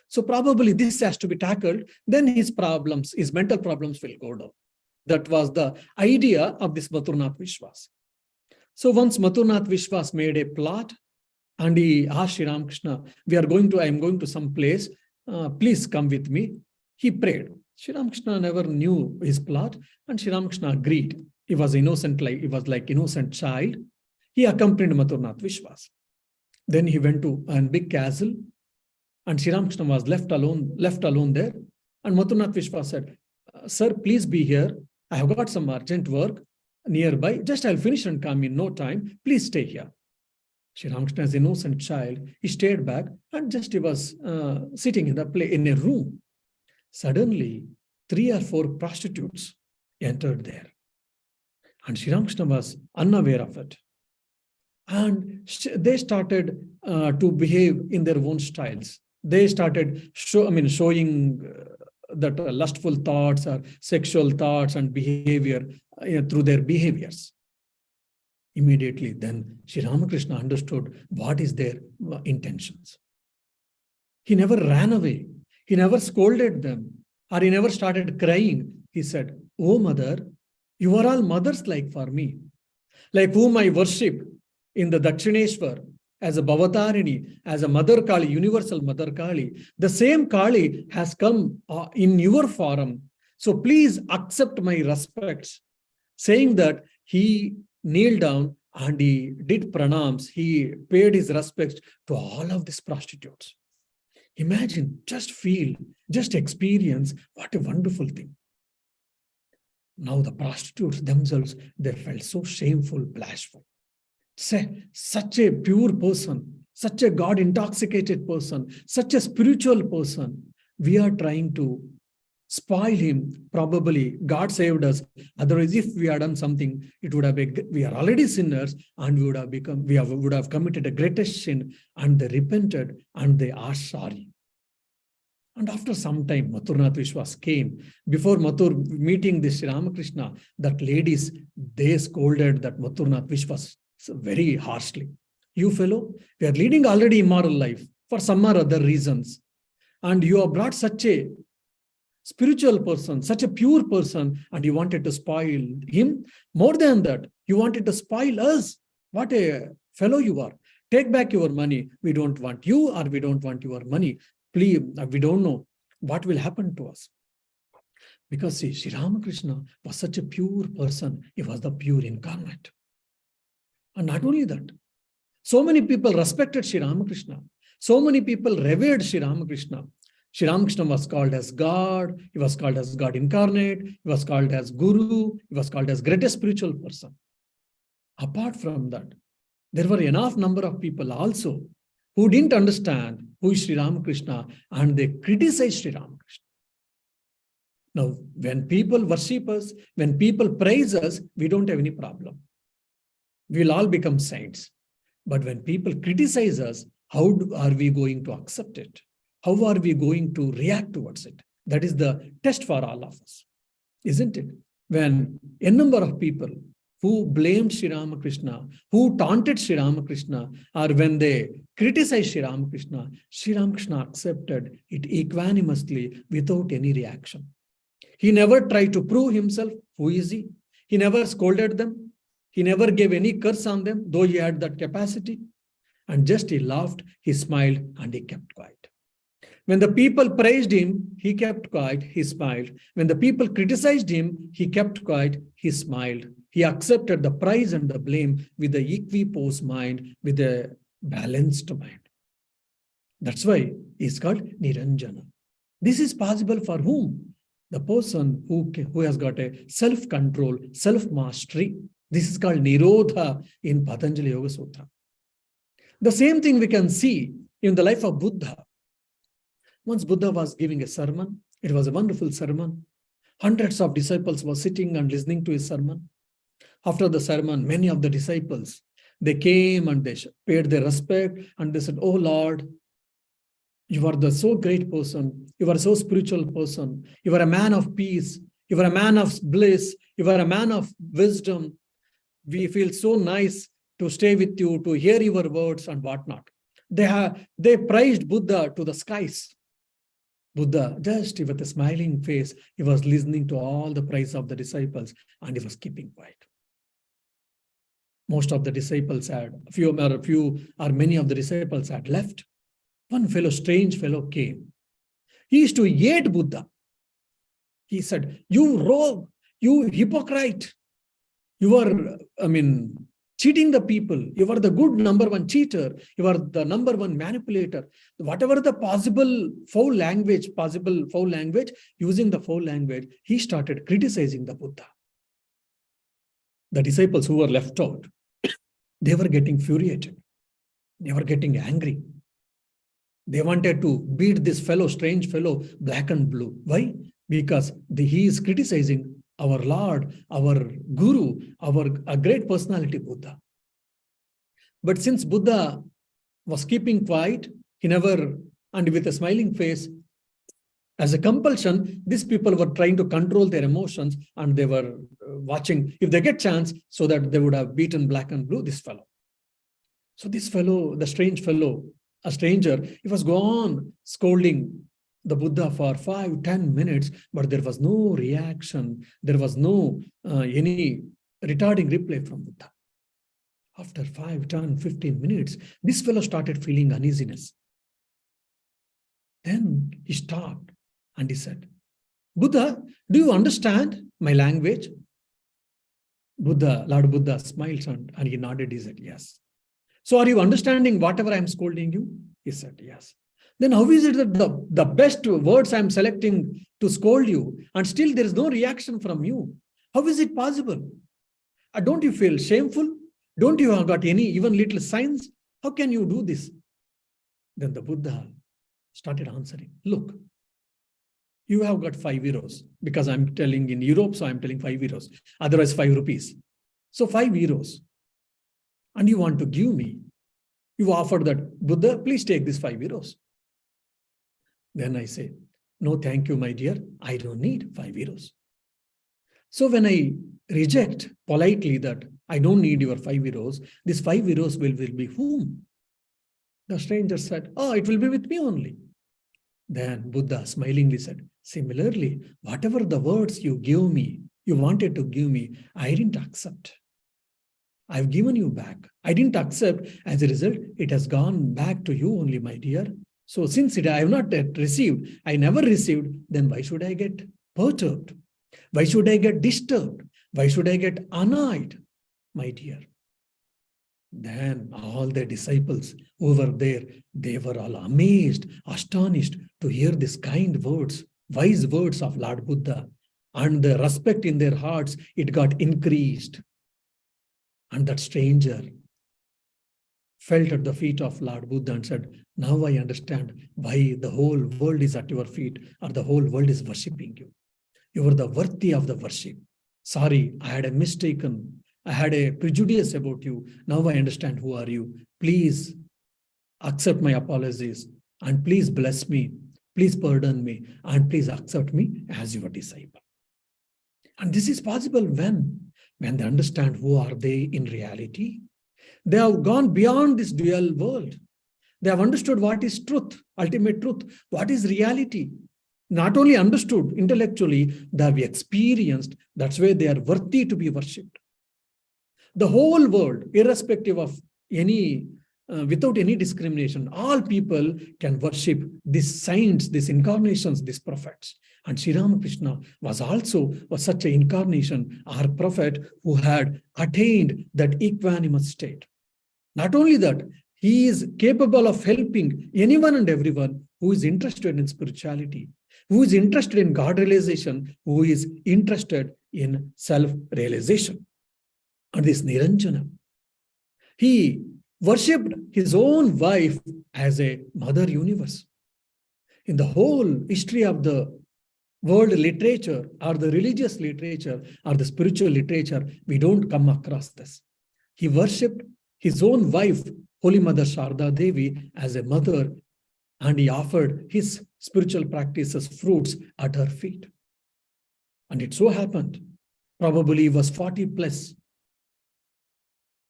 So probably this has to be tackled, then his problems, his mental problems will go down. That was the idea of this Mathurnath Vishwas. So once Mathurnath Vishwas made a plot, and he asked Sri Ramakrishna, I am going to some place, please come with me. He prayed. Sri Ramakrishna never knew his plot, and Sri Ramakrishna agreed. He was innocent, like innocent child. He accompanied Mathurnath Vishwas. Then he went to a big castle, and Sri Ramakrishna was left alone there. And Mathurnath Vishwas said, sir, please be here. I have got some urgent work nearby. Just I'll finish and come in no time. Please stay here. Sri Ramakrishna, as an innocent child, he stayed back, and just he was sitting in a room. Suddenly, 3 or 4 prostitutes entered there. And Sri Ramakrishna was unaware of it. And they started to behave in their own styles. They started showing that lustful thoughts or sexual thoughts and behavior through their behaviors. Immediately then Sri Ramakrishna understood what is their intentions. He never ran away. He never scolded them, or he never started crying. He said, oh mother, you are all mothers like for me, like whom I worship in the Dakshineshwar as a Bhavatarini, as a Mother Kali, universal Mother Kali. The same Kali has come in your form. So please accept my respects. Saying that, he kneeled down and he did pranams. He paid his respects to all of these prostitutes. Imagine, just feel, just experience what a wonderful thing. Now the prostitutes themselves, they felt so shameful, bashful. Say, such a pure person, such a God-intoxicated person, such a spiritual person, we are trying to spoil him. Probably God saved us. Otherwise, if we had done something, it would have been, we are already sinners, and we would have committed a greatest sin, and they repented and they are sorry. And after some time, Mathurnath Vishwas came. Before Mathur meeting this Sri Ramakrishna, that ladies, they scolded that Mathurnath Vishwas very harshly. You fellow, we are leading already immoral life for some or other reasons. And you have brought such a spiritual person, such a pure person, and you wanted to spoil him. More than that, you wanted to spoil us. What a fellow you are. Take back your money. We don't want you, or we don't want your money. Please, we don't know what will happen to us. Because see, Sri Ramakrishna was such a pure person. He was the pure incarnate. And not only that, so many people respected Sri Ramakrishna. So many people revered Sri Ramakrishna. Sri Ramakrishna was called as God. He was called as God incarnate. He was called as Guru. He was called as greatest spiritual person. Apart from that, there were enough number of people also who didn't understand who is Sri Ramakrishna, and they criticized Sri Ramakrishna. Now, when people worship us, when people praise us, we don't have any problem. We'll all become saints. But when people criticize us, how are we going to accept it? How are we going to react towards it? That is the test for all of us, isn't it? When a number of people who blamed Sri Ramakrishna, who taunted Sri Ramakrishna, or when they criticized Sri Ramakrishna accepted it equanimously without any reaction. He never tried to prove himself. Who is he? He never scolded them. He never gave any curse on them, though he had that capacity. And just he laughed, he smiled, and he kept quiet. When the people praised him, he kept quiet, he smiled. When the people criticized him, he kept quiet, he smiled. He accepted the praise and the blame with the equipoise mind, with a balanced mind. That's why he's called Niranjana. This is possible for whom? The person who has got a self-control, self-mastery. This is called Nirodha in Patanjali Yoga Sutra. The same thing we can see in the life of Buddha. Once Buddha was giving a sermon. It was a wonderful sermon. Hundreds of disciples were sitting and listening to his sermon. After the sermon, many of the disciples, they came and they paid their respect, and they said, "Oh Lord, You are the so great person. You are so spiritual person. You are a man of peace. You are a man of bliss. You are a man of wisdom. We feel so nice to stay with you, to hear your words and whatnot. They praised Buddha to the skies. Buddha, just with a smiling face, he was listening to all the praise of the disciples and he was keeping quiet. Most of the disciples had, many of the disciples had left. One fellow, strange fellow came. He used to hate Buddha. He said, "You rogue, you hypocrite. You are, cheating the people. You are the good number one cheater. You are the number one manipulator." Whatever the possible foul language, using the foul language, he started criticizing the Buddha. The disciples who were left out, they were getting infuriated. They were getting angry. They wanted to beat this fellow, strange fellow, black and blue. Why? Because he is criticizing our Lord, our Guru, a great personality, Buddha. But since Buddha was keeping quiet, he never, and with a smiling face, as a compulsion, these people were trying to control their emotions and they were watching if they get chance so that they would have beaten black and blue this fellow. So this fellow, the strange fellow, a stranger, he was gone scolding the Buddha for 5-10 minutes, but there was no reaction. There was no any retarding reply from Buddha. After 5, 10, 15 minutes, this fellow started feeling uneasiness. Then he stopped and he said, "Buddha, do you understand my language?" Lord Buddha smiled and he nodded. He said, "Yes." "So are you understanding whatever I am scolding you?" He said, "Yes." "Then how is it that the best words I am selecting to scold you and still there is no reaction from you? How is it possible? Don't you feel shameful? Don't you have got any even little signs? How can you do this?" Then the Buddha started answering, "Look, you have got 5 euros because I'm telling in Europe, so I'm telling 5 euros. Otherwise 5 rupees. So 5 euros. And you want to give me. You offered that, Buddha, please take this 5 euros. Then I say, no, thank you, my dear. I don't need 5 euros. So when I reject politely that I don't need your 5 euros, this 5 euros will be whom? The stranger said, "Oh, it will be with me only." Then Buddha smilingly said, "Similarly, whatever the words you wanted to give me, I didn't accept. I've given you back. I didn't accept. As a result, it has gone back to you only, my dear. So since I have not yet received, I never received, then why should I get perturbed? Why should I get disturbed? Why should I get annoyed, my dear?" Then all the disciples who were there, they were all amazed, astonished to hear these kind words, wise words of Lord Buddha. And the respect in their hearts, it got increased. And that stranger fell at the feet of Lord Buddha and said, "Now I understand why the whole world is at your feet, or the whole world is worshipping you. You are the worthy of the worship. Sorry, I had a prejudice about you. Now I understand who are you. Please accept my apologies and please bless me. Please pardon me and please accept me as your disciple." And this is possible when they understand who are they in reality. They have gone beyond this dual world. They have understood what is truth, ultimate truth, what is reality. Not only understood intellectually, they have experienced. That's why they are worthy to be worshipped. The whole world, irrespective of without any discrimination, all people can worship these saints, these incarnations, these prophets. And Sri Ramakrishna was such an incarnation, our prophet, who had attained that equanimous state. Not only that, he is capable of helping anyone and everyone who is interested in spirituality, who is interested in God realization, who is interested in self-realization. And this Niranjana, he worshipped his own wife as a mother universe. In the whole history of the world literature or the religious literature or the spiritual literature, we don't come across this. He worshipped his own wife, Holy Mother Sharda Devi, as a mother and he offered his spiritual practices fruits at her feet. And it so happened, probably he was 40 plus,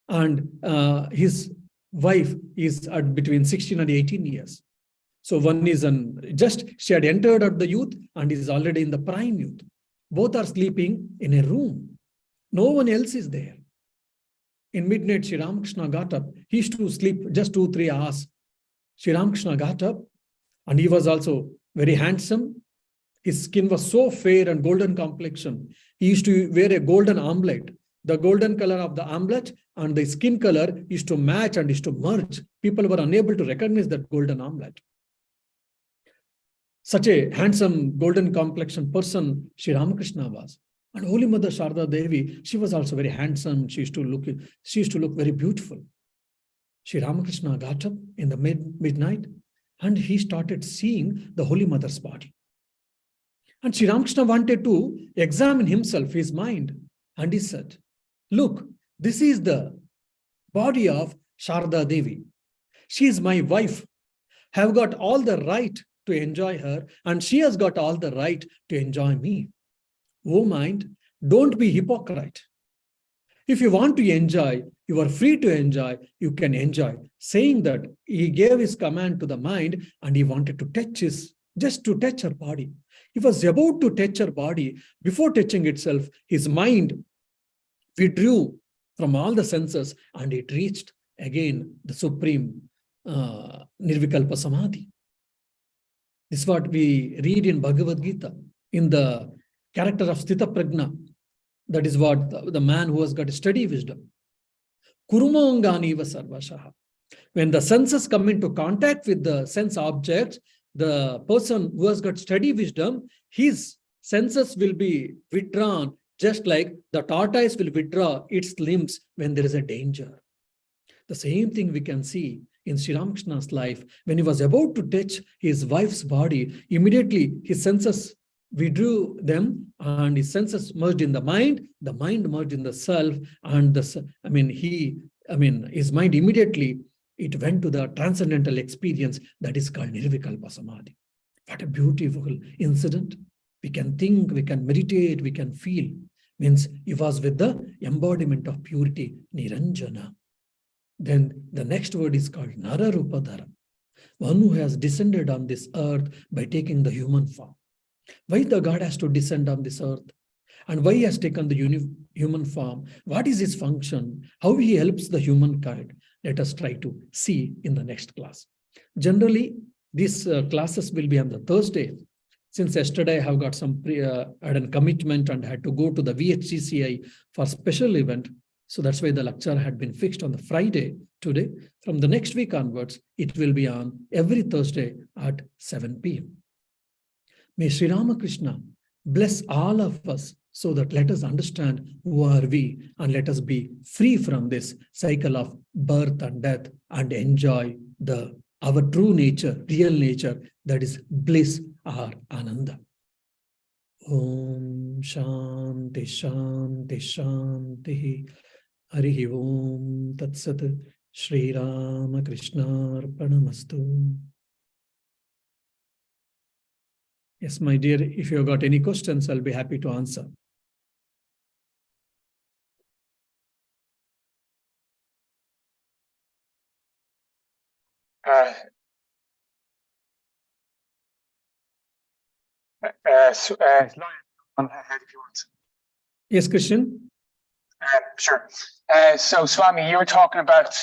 and his wife is at between 16 and 18 years. So one is she had entered at the youth and is already in the prime youth. Both are sleeping in a room. No one else is there. In midnight, Sri Ramakrishna got up. He used to sleep just 2-3 hours. Sri Ramakrishna got up, and he was also very handsome. His skin was so fair and golden complexion. He used to wear a golden armlet. The golden color of the armlet and the skin color used to match and used to merge. People were unable to recognize that golden armlet. Such a handsome golden complexion person Sri Ramakrishna was. And Holy Mother Sharda Devi, she was also very handsome. She used to look very beautiful. Sri Ramakrishna got up in the midnight and he started seeing the Holy Mother's body. And Sri Ramakrishna wanted to examine himself, his mind. And he said, look, this is the body of Sharda Devi. She is my wife. I have got all the right to enjoy her, and she has got all the right to enjoy me. Oh mind, don't be hypocrite. If you want to enjoy, you are free to enjoy, you can enjoy. Saying that, he gave his command to the mind and he wanted to just to touch her body. He was about to touch her body. Before touching itself, his mind withdrew from all the senses and it reached again the supreme Nirvikalpa Samadhi. This is what we read in Bhagavad Gita, in the character of Sthita Prajna. That is what the man who has got steady wisdom. Kurumangani sarvashaha. When the senses come into contact with the sense objects, the person who has got steady wisdom, his senses will be withdrawn, just like the tortoise will withdraw its limbs when there is a danger. The same thing we can see in Sri Ramakrishna's life. When he was about to touch his wife's body, immediately his senses withdrew them and his senses merged in the mind merged in the self, and his mind immediately, it went to the transcendental experience that is called Nirvikalpa Samadhi. What a beautiful incident. We can think, we can meditate, we can feel. Means he was with the embodiment of purity, Niranjana. Then the next word is called Nararupadhara, one who has descended on this earth by taking the human form. Why the God has to descend on this earth? And why he has taken the human form? What is his function? How he helps the humankind? Let us try to see in the next class. Generally, these classes will be on the Thursday. Since yesterday I have got some had a commitment and had to go to the VHCCI for special event. So that's why the lecture had been fixed on the Friday today. From the next week onwards, it will be on every Thursday at 7 p.m. May Sri Ramakrishna bless all of us so that let us understand who are we and let us be free from this cycle of birth and death and enjoy our true nature, real nature, that is bliss or Ananda. Om Shanti Shanti Shanti. Harihi Om Tat Sat. Shri Ramakrishna Arpanamastu. Yes, my dear, if you have got any questions, I'll be happy to answer. Ahead if you want. Yes, Christian? Sure. So, Swami, you were talking about,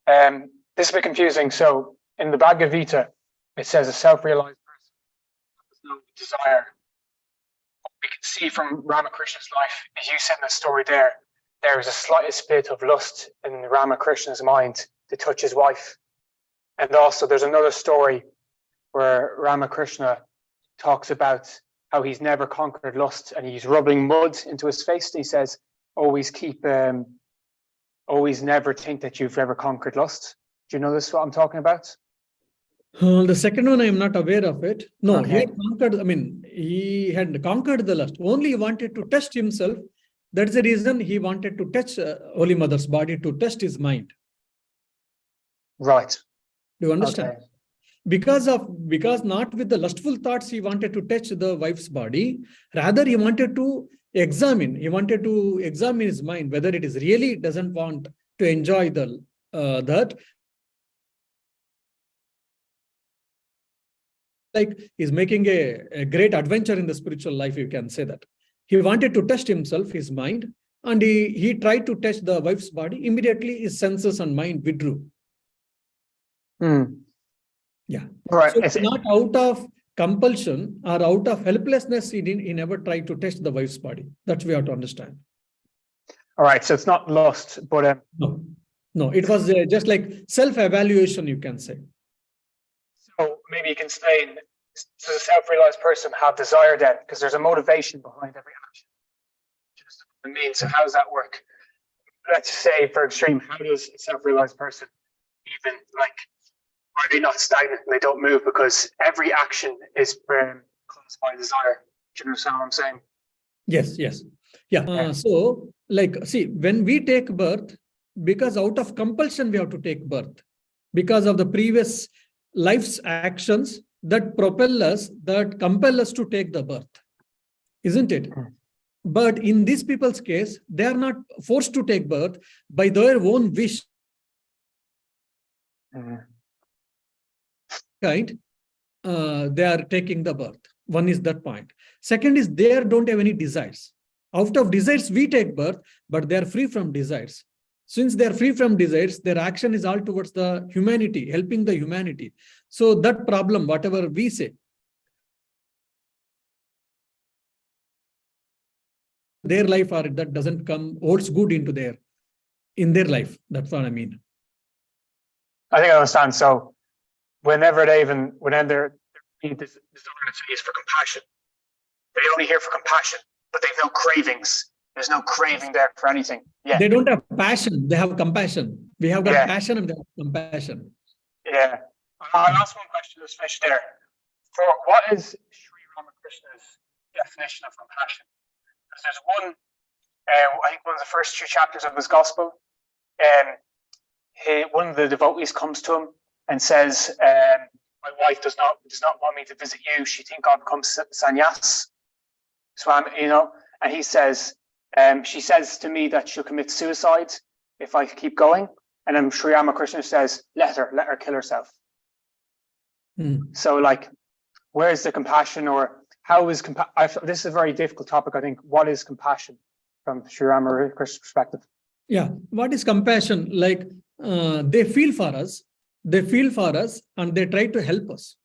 this is a bit confusing. So, in the Bhagavad Gita, it says a self-realized person has no desire. We can see from Ramakrishna's life, as you said in the story there is a slightest bit of lust in Ramakrishna's mind to touch his wife. And also, there's another story where Ramakrishna talks about how he's never conquered lust and he's rubbing mud into his face. He says, always never think that you've ever conquered lust. Do you know this, what I'm talking about? The second one, I am not aware of it. No, Okay. he had conquered the lust. Only he wanted to test himself. That's the reason he wanted to touch Holy Mother's body, to test his mind. Right. Do you understand? Okay. Because not with the lustful thoughts he wanted to touch the wife's body, rather he wanted to examine his mind whether it is really doesn't want to enjoy that, like he's making a great adventure in the spiritual life, you can say that. He wanted to test himself, his mind, and he tried to touch the wife's body. Immediately his senses and mind withdrew. Yeah. Right. So it's not out of compulsion or out of helplessness he never tried to touch the wife's body. That's we have to understand. All right. So it's not lust, but no, it was just like self-evaluation, you can say. So maybe you can explain, does a self-realized person have desire then? Because there's a motivation behind every action. Just what it means. So how does that work? Let's say, for extreme, how does a self-realized person even like, are they not stagnant and they don't move because every action is caused by desire? Do you understand what I'm saying? Yes. Yeah. So, like, see, when we take birth, because out of compulsion we have to take birth, because of the previous life's actions that compel us to take the birth, isn't it? But in these people's case, they are not forced to take birth by their own wish. They are taking the birth. One is that point. Second is they don't have any desires. Out of desires we take birth, but they are free from desires. Since they are free from desires, their action is all towards the humanity, helping the humanity. So that problem, whatever we say, their life or that doesn't holds good in their life. That's what I mean. I think I understand. So whenever they're this is for compassion, they only hear for compassion, but they've no cravings. There's no craving there for anything. Yeah. They don't have passion. They have compassion. We have got passion and they have compassion. Yeah. I'll ask one question. Let's finish there. For what is Sri Ramakrishna's definition of compassion? Because there's one, I think one of the first 2 chapters of his gospel, one of the devotees comes to him and says, my wife does not want me to visit you. She thinks I'll become sannyas. Swami, and he says, she says to me that she'll commit suicide if I keep going. And then Sri Ramakrishna says, let her kill herself. So like, where's the compassion, or how is this is a very difficult topic, I think. What is compassion from Sri Ramakrishna's perspective? Yeah. What is compassion? Like, they feel for us and they try to help us.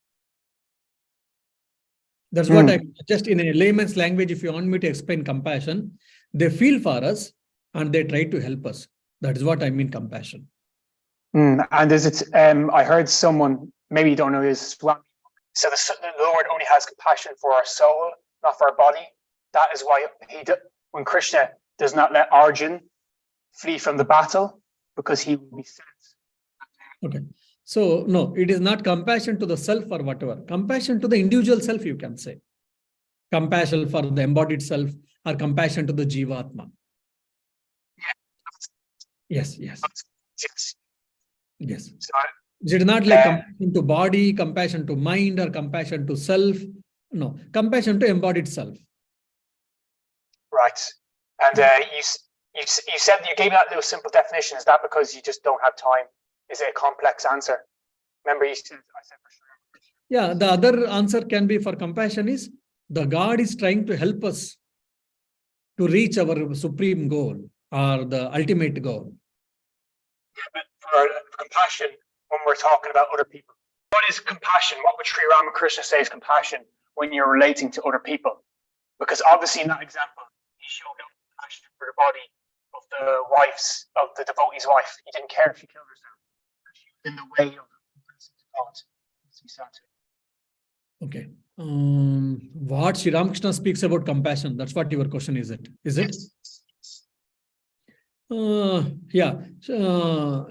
That's what I just in a layman's language, if you want me to explain compassion, they feel for us and they try to help us. That is what I mean compassion. And is it, I heard someone, maybe you don't know, is Swami. So the Lord only has compassion for our soul, not for our body. That is why when Krishna does not let Arjun flee from the battle, because he will be sent. Okay. So, no, it is not compassion to the self or whatever. Compassion to the individual self, you can say. Compassion for the embodied self or compassion to the Jivatma. Yes. So, it is not like compassion to body, compassion to mind, or compassion to self. No, compassion to embodied self. Right. And you said you gave that little simple definition. Is that because you just don't have time? Is it a complex answer? Remember, I said for sure. Yeah, the other answer can be for compassion is the God is trying to help us to reach our supreme goal or the ultimate goal. Yeah, but for compassion, when we're talking about other people, what is compassion? What would Sri Ramakrishna say is compassion when you're relating to other people? Because obviously in that example, he showed no compassion for the body of the devotee's wife. He didn't care if she killed herself. In the way of God. Okay. What Sri Ramakrishna speaks about compassion? That's what your question is. Is it?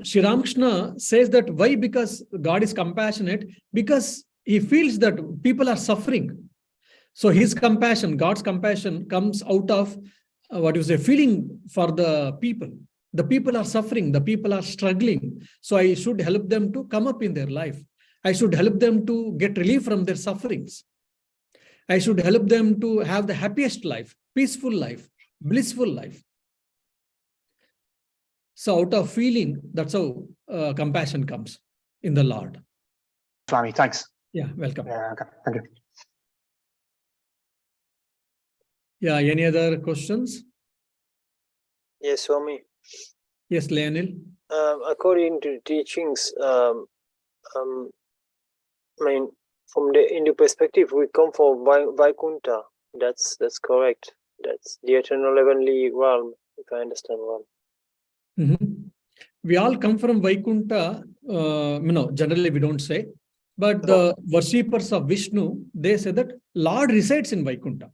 Sri Ramakrishna says that why? Because God is compassionate, because he feels that people are suffering. So his compassion, God's compassion, comes out of feeling for the people. The people are suffering, the people are struggling. So I should help them to come up in their life. I should help them to get relief from their sufferings. I should help them to have the happiest life, peaceful life, blissful life. So out of feeling, that's how compassion comes in the Lord. Swami, thanks. Yeah, welcome. Yeah, okay, thank you. Yeah, any other questions? Yes, Swami. Yes, Leonel. According to teachings, I mean, from the Hindu perspective, we come from Vaikuntha. That's correct. That's the eternal heavenly realm, if I understand well. We all come from Vaikuntha. Generally we don't say, but the worshippers of Vishnu, they say that Lord resides in Vaikuntha.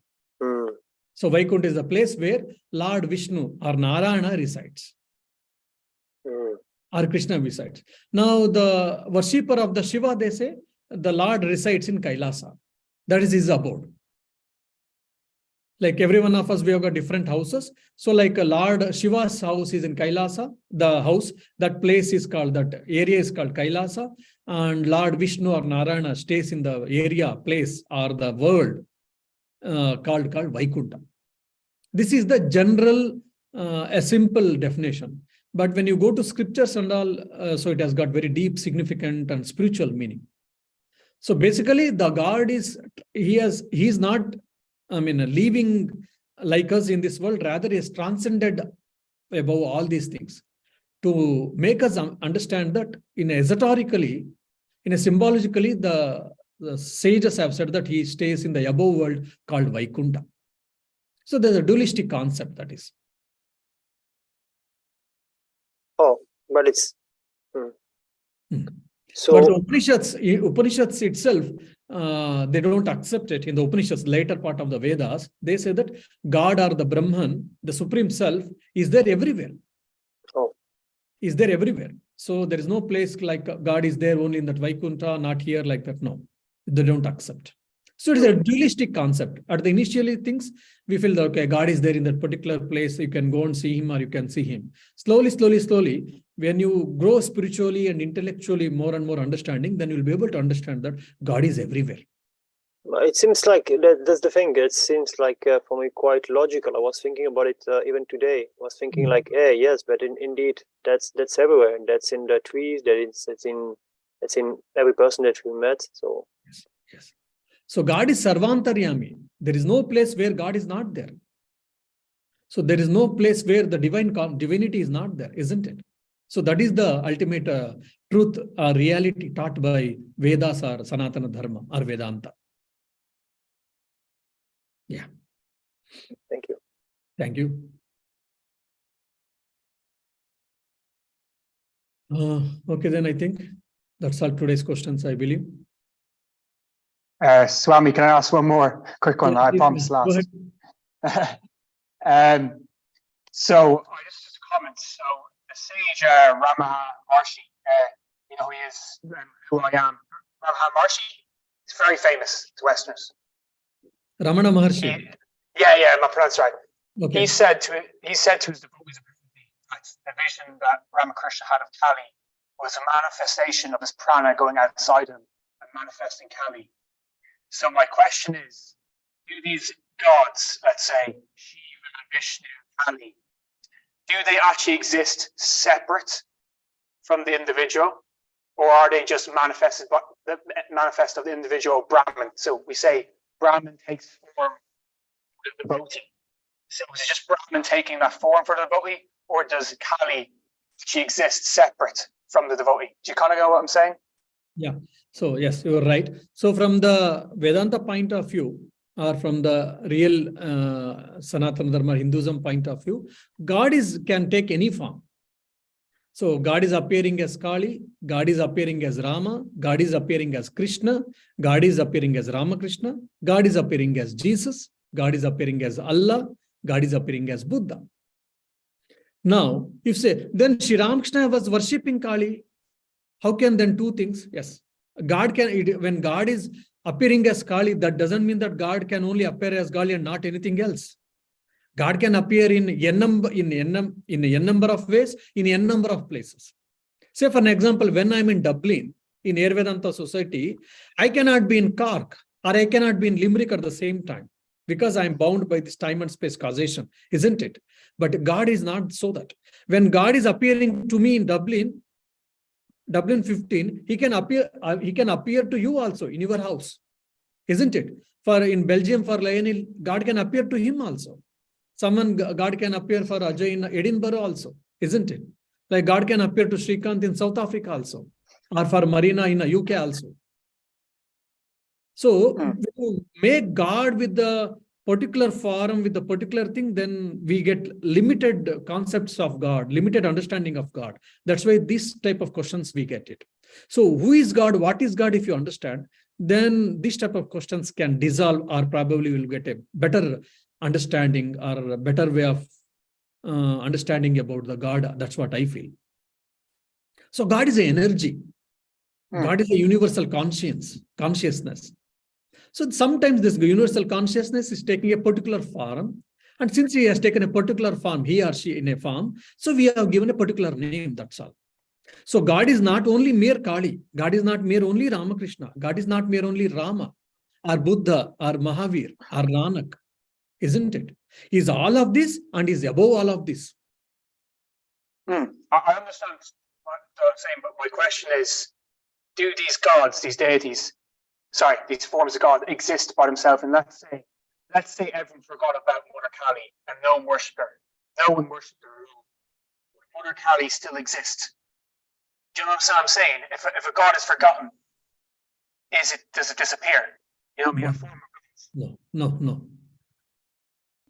So Vaikuntha is the place where Lord Vishnu or Narayana resides. Or Krishna resides. Now the worshipper of the Shiva, they say the Lord resides in Kailasa. That is his abode. Like every one of us, we have got different houses. So like Lord Shiva's house is in Kailasa, the house, that place is called, that area is called Kailasa. And Lord Vishnu or Narayana stays in the area, place or the world called Vaikuntha. This is the general, a simple definition. But when you go to scriptures and all, so it has got very deep, significant and spiritual meaning. So basically the God is, he is not, living like us in this world, rather he is transcended above all these things to make us understand that esoterically, symbolically, the sages have said that he stays in the above world called Vaikuntha. So there's a dualistic concept, that is. Oh, but it's... So, but the Upanishads itself, they don't accept it. In the Upanishads, later part of the Vedas, they say that God or the Brahman, the Supreme Self, is there everywhere. Oh. Is there everywhere. So there is no place like God is there only in that Vaikuntha, not here like that. No, they don't accept. So it is a dualistic concept. At the initially things, we feel that, okay, God is there in that particular place. You can go and see him or you can see him. Slowly, when you grow spiritually and intellectually more and more understanding, then you'll be able to understand that God is everywhere. It seems like, that's the thing, it seems like for me quite logical. I was thinking about it even today. I was thinking like, hey, yes, but indeed, that's everywhere. That's in the trees, it's in every person that we met. So yes. So God is Sarvantaryami. There is no place where God is not there. So there is no place where the divinity is not there, isn't it? So that is the ultimate truth or reality taught by Vedas or Sanatana Dharma or Vedanta. Yeah. Thank you. Thank you. Okay, then I think that's all today's questions, I believe. Swami, can I ask one more quick one? Yeah, I promise last. Go So ahead. just a comment. So the sage Ramakrishna, who he is, who I am. Ramakrishna is very famous to Westerners. Ramana Maharshi. Yeah, my pronounced right. Okay. He said to his devotees that the vision that Ramakrishna had of Kali was a manifestation of his prana going outside him and manifesting Kali. So my question is, do these gods, let's say Shiva, Vishnu, Kali, do they actually exist separate from the individual, or are they just manifest of the individual Brahman? So we say Brahman takes form for the devotee. So is it just Brahman taking that form for the devotee, or does Kali actually exist separate from the devotee? Do you kind of know what I'm saying? Yeah. So yes, you're right. So from the Vedanta point of view, or from the real Sanatana Dharma Hinduism point of view, God can take any form. So God is appearing as Kali, God is appearing as Rama, God is appearing as Krishna, God is appearing as Ramakrishna, God is appearing as Jesus, God is appearing as Allah, God is appearing as Buddha. Now, if say, then Sri Ramakrishna was worshipping Kali, how can then two things? Yes, God can, when God is appearing as Kali, that doesn't mean that God can only appear as Kali and not anything else. God can appear in n number of ways, in n number of places. Say for an example, when I'm in Dublin, in Ayurvedanta society, I cannot be in Cork or I cannot be in Limerick at the same time because I'm bound by this time and space causation, isn't it? But God is not so that. When God is appearing to me in Dublin 15, he can appear to you also in your house, isn't it? For in Belgium, for Lionel, God can appear to him also. God can appear for Ajay in Edinburgh also, isn't it? Like God can appear to Srikanth in South Africa also, or for Marina in the UK also. So when you make God with the particular form, with the particular thing, then we get limited concepts of God, limited understanding of God. That's why this type of questions we get it. So who is God? What is God? If you understand, then this type of questions can dissolve, or probably will get a better understanding or a better way of understanding about the God. That's what I feel. So God is an energy. God is a universal consciousness. So sometimes this universal consciousness is taking a particular form. And since he has taken a particular form, he or she in a form, so we have given a particular name, that's all. So God is not only mere Kali. God is not mere only Ramakrishna. God is not mere only Rama or Buddha or Mahavir or Nanak, isn't it? He's all of this and is above all of this. I understand what I'm saying, but my question is, do these gods, these deities, these forms of God exist by themselves? And let's say everyone forgot about Mother Kali and no one worshipped her. No one worshipped her alone. Mother Kali still exists. Do you know what I'm saying? If a God is forgotten, does it disappear? You know what I mean? A form of God. No.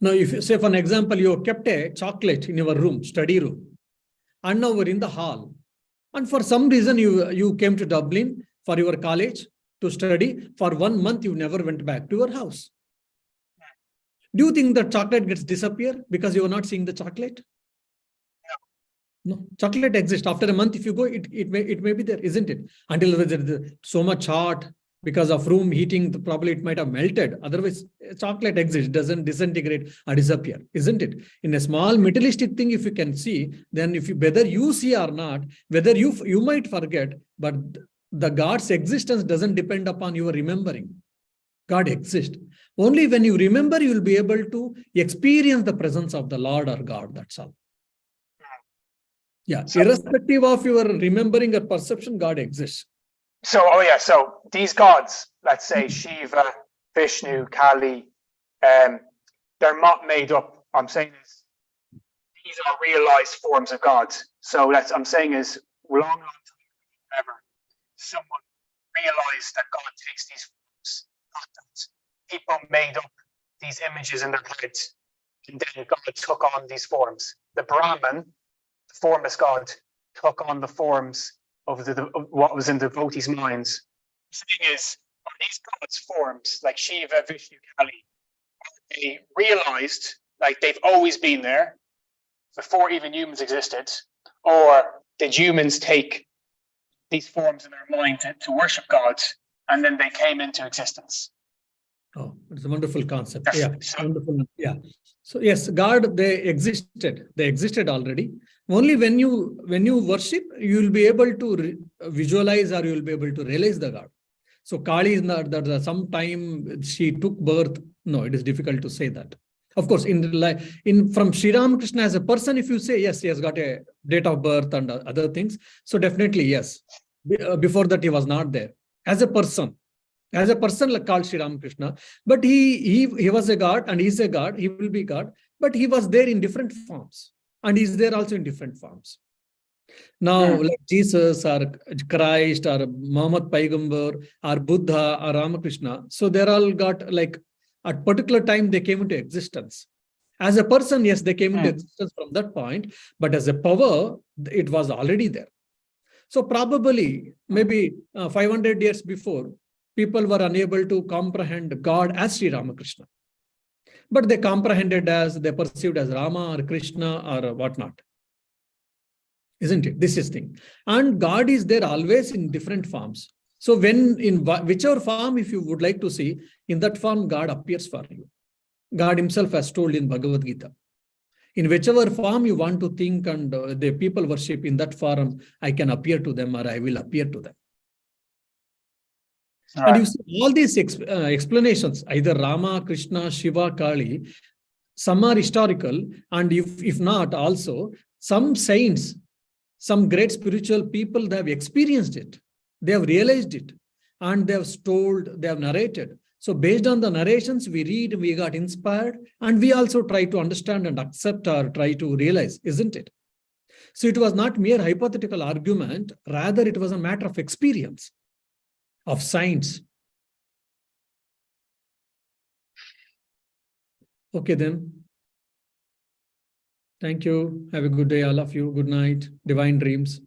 Now, if you say, for an example, you kept a chocolate in your room, study room, and now we're in the hall. And for some reason, you came to Dublin for your college to study. For 1 month, you never went back to your house. Do you think the chocolate gets disappear because you are not seeing the chocolate? No, chocolate exists. After a month, if you go, it may be there, isn't it? Until there's so much hot because of room heating, probably it might have melted. Otherwise, chocolate exists, doesn't disintegrate or disappear, isn't it? In a small materialistic thing, if you can see, then whether you see or not, whether you might forget, but the God's existence doesn't depend upon your remembering. God exists. Only when you remember, you will be able to experience the presence of the Lord or God. That's all. Yeah, irrespective of your remembering or perception, God exists. So these gods, let's say Shiva, Vishnu, Kali, they're not made up. I'm saying is these are realized forms of gods. So I'm saying is long time ever, someone realized that God takes these forms. Not that people made up these images in their heads, and then God took on these forms. The Brahman, the formless God, took on the forms of what was in devotees' minds. The thing is, are these gods' forms, like Shiva, Vishnu, Kali, are they realized, like they've always been there before even humans existed? Or did humans take these forms in their mind to worship gods, and then they came into existence? Oh, it's a wonderful concept. Yeah, wonderful. Yeah. So yes, God, they existed already. Only when you worship, you will be able to visualize, or you will be able to realize the God. So Kali is not that sometime she took birth. No, it is difficult to say that. Of course, from Sri Ramakrishna as a person, if you say yes, he has got a date of birth and other things, so definitely yes. Before that, he was not there as a person. As a person like called Sri Ramakrishna, but he was a God, and he's a God, he will be God, but he was there in different forms, and he's there also in different forms. Now, like Jesus or Christ or Muhammad Paigambar or Buddha or Ramakrishna, so they're all got like at particular time they came into existence. As a person, yes, they came into existence from that point, but as a power, it was already there. So probably maybe 500 years before, people were unable to comprehend God as Sri Ramakrishna. But they perceived as Rama or Krishna or whatnot. Isn't it? This is thing. And God is there always in different forms. So when in whichever form, if you would like to see, in that form, God appears for you. God himself has told in Bhagavad Gita. In whichever form you want to think and the people worship, in that form, I can appear to them or I will appear to them. And you see all these explanations, either Rama, Krishna, Shiva, Kali, some are historical, and if not, also some saints, some great spiritual people, they have experienced it, they have realized it, and they have told, they have narrated. So based on the narrations we read, we got inspired, and we also try to understand and accept or try to realize, isn't it? So it was not mere hypothetical argument, rather it was a matter of experience, of science. Okay then. Thank you. Have a good day, all of you. Good night. Divine dreams.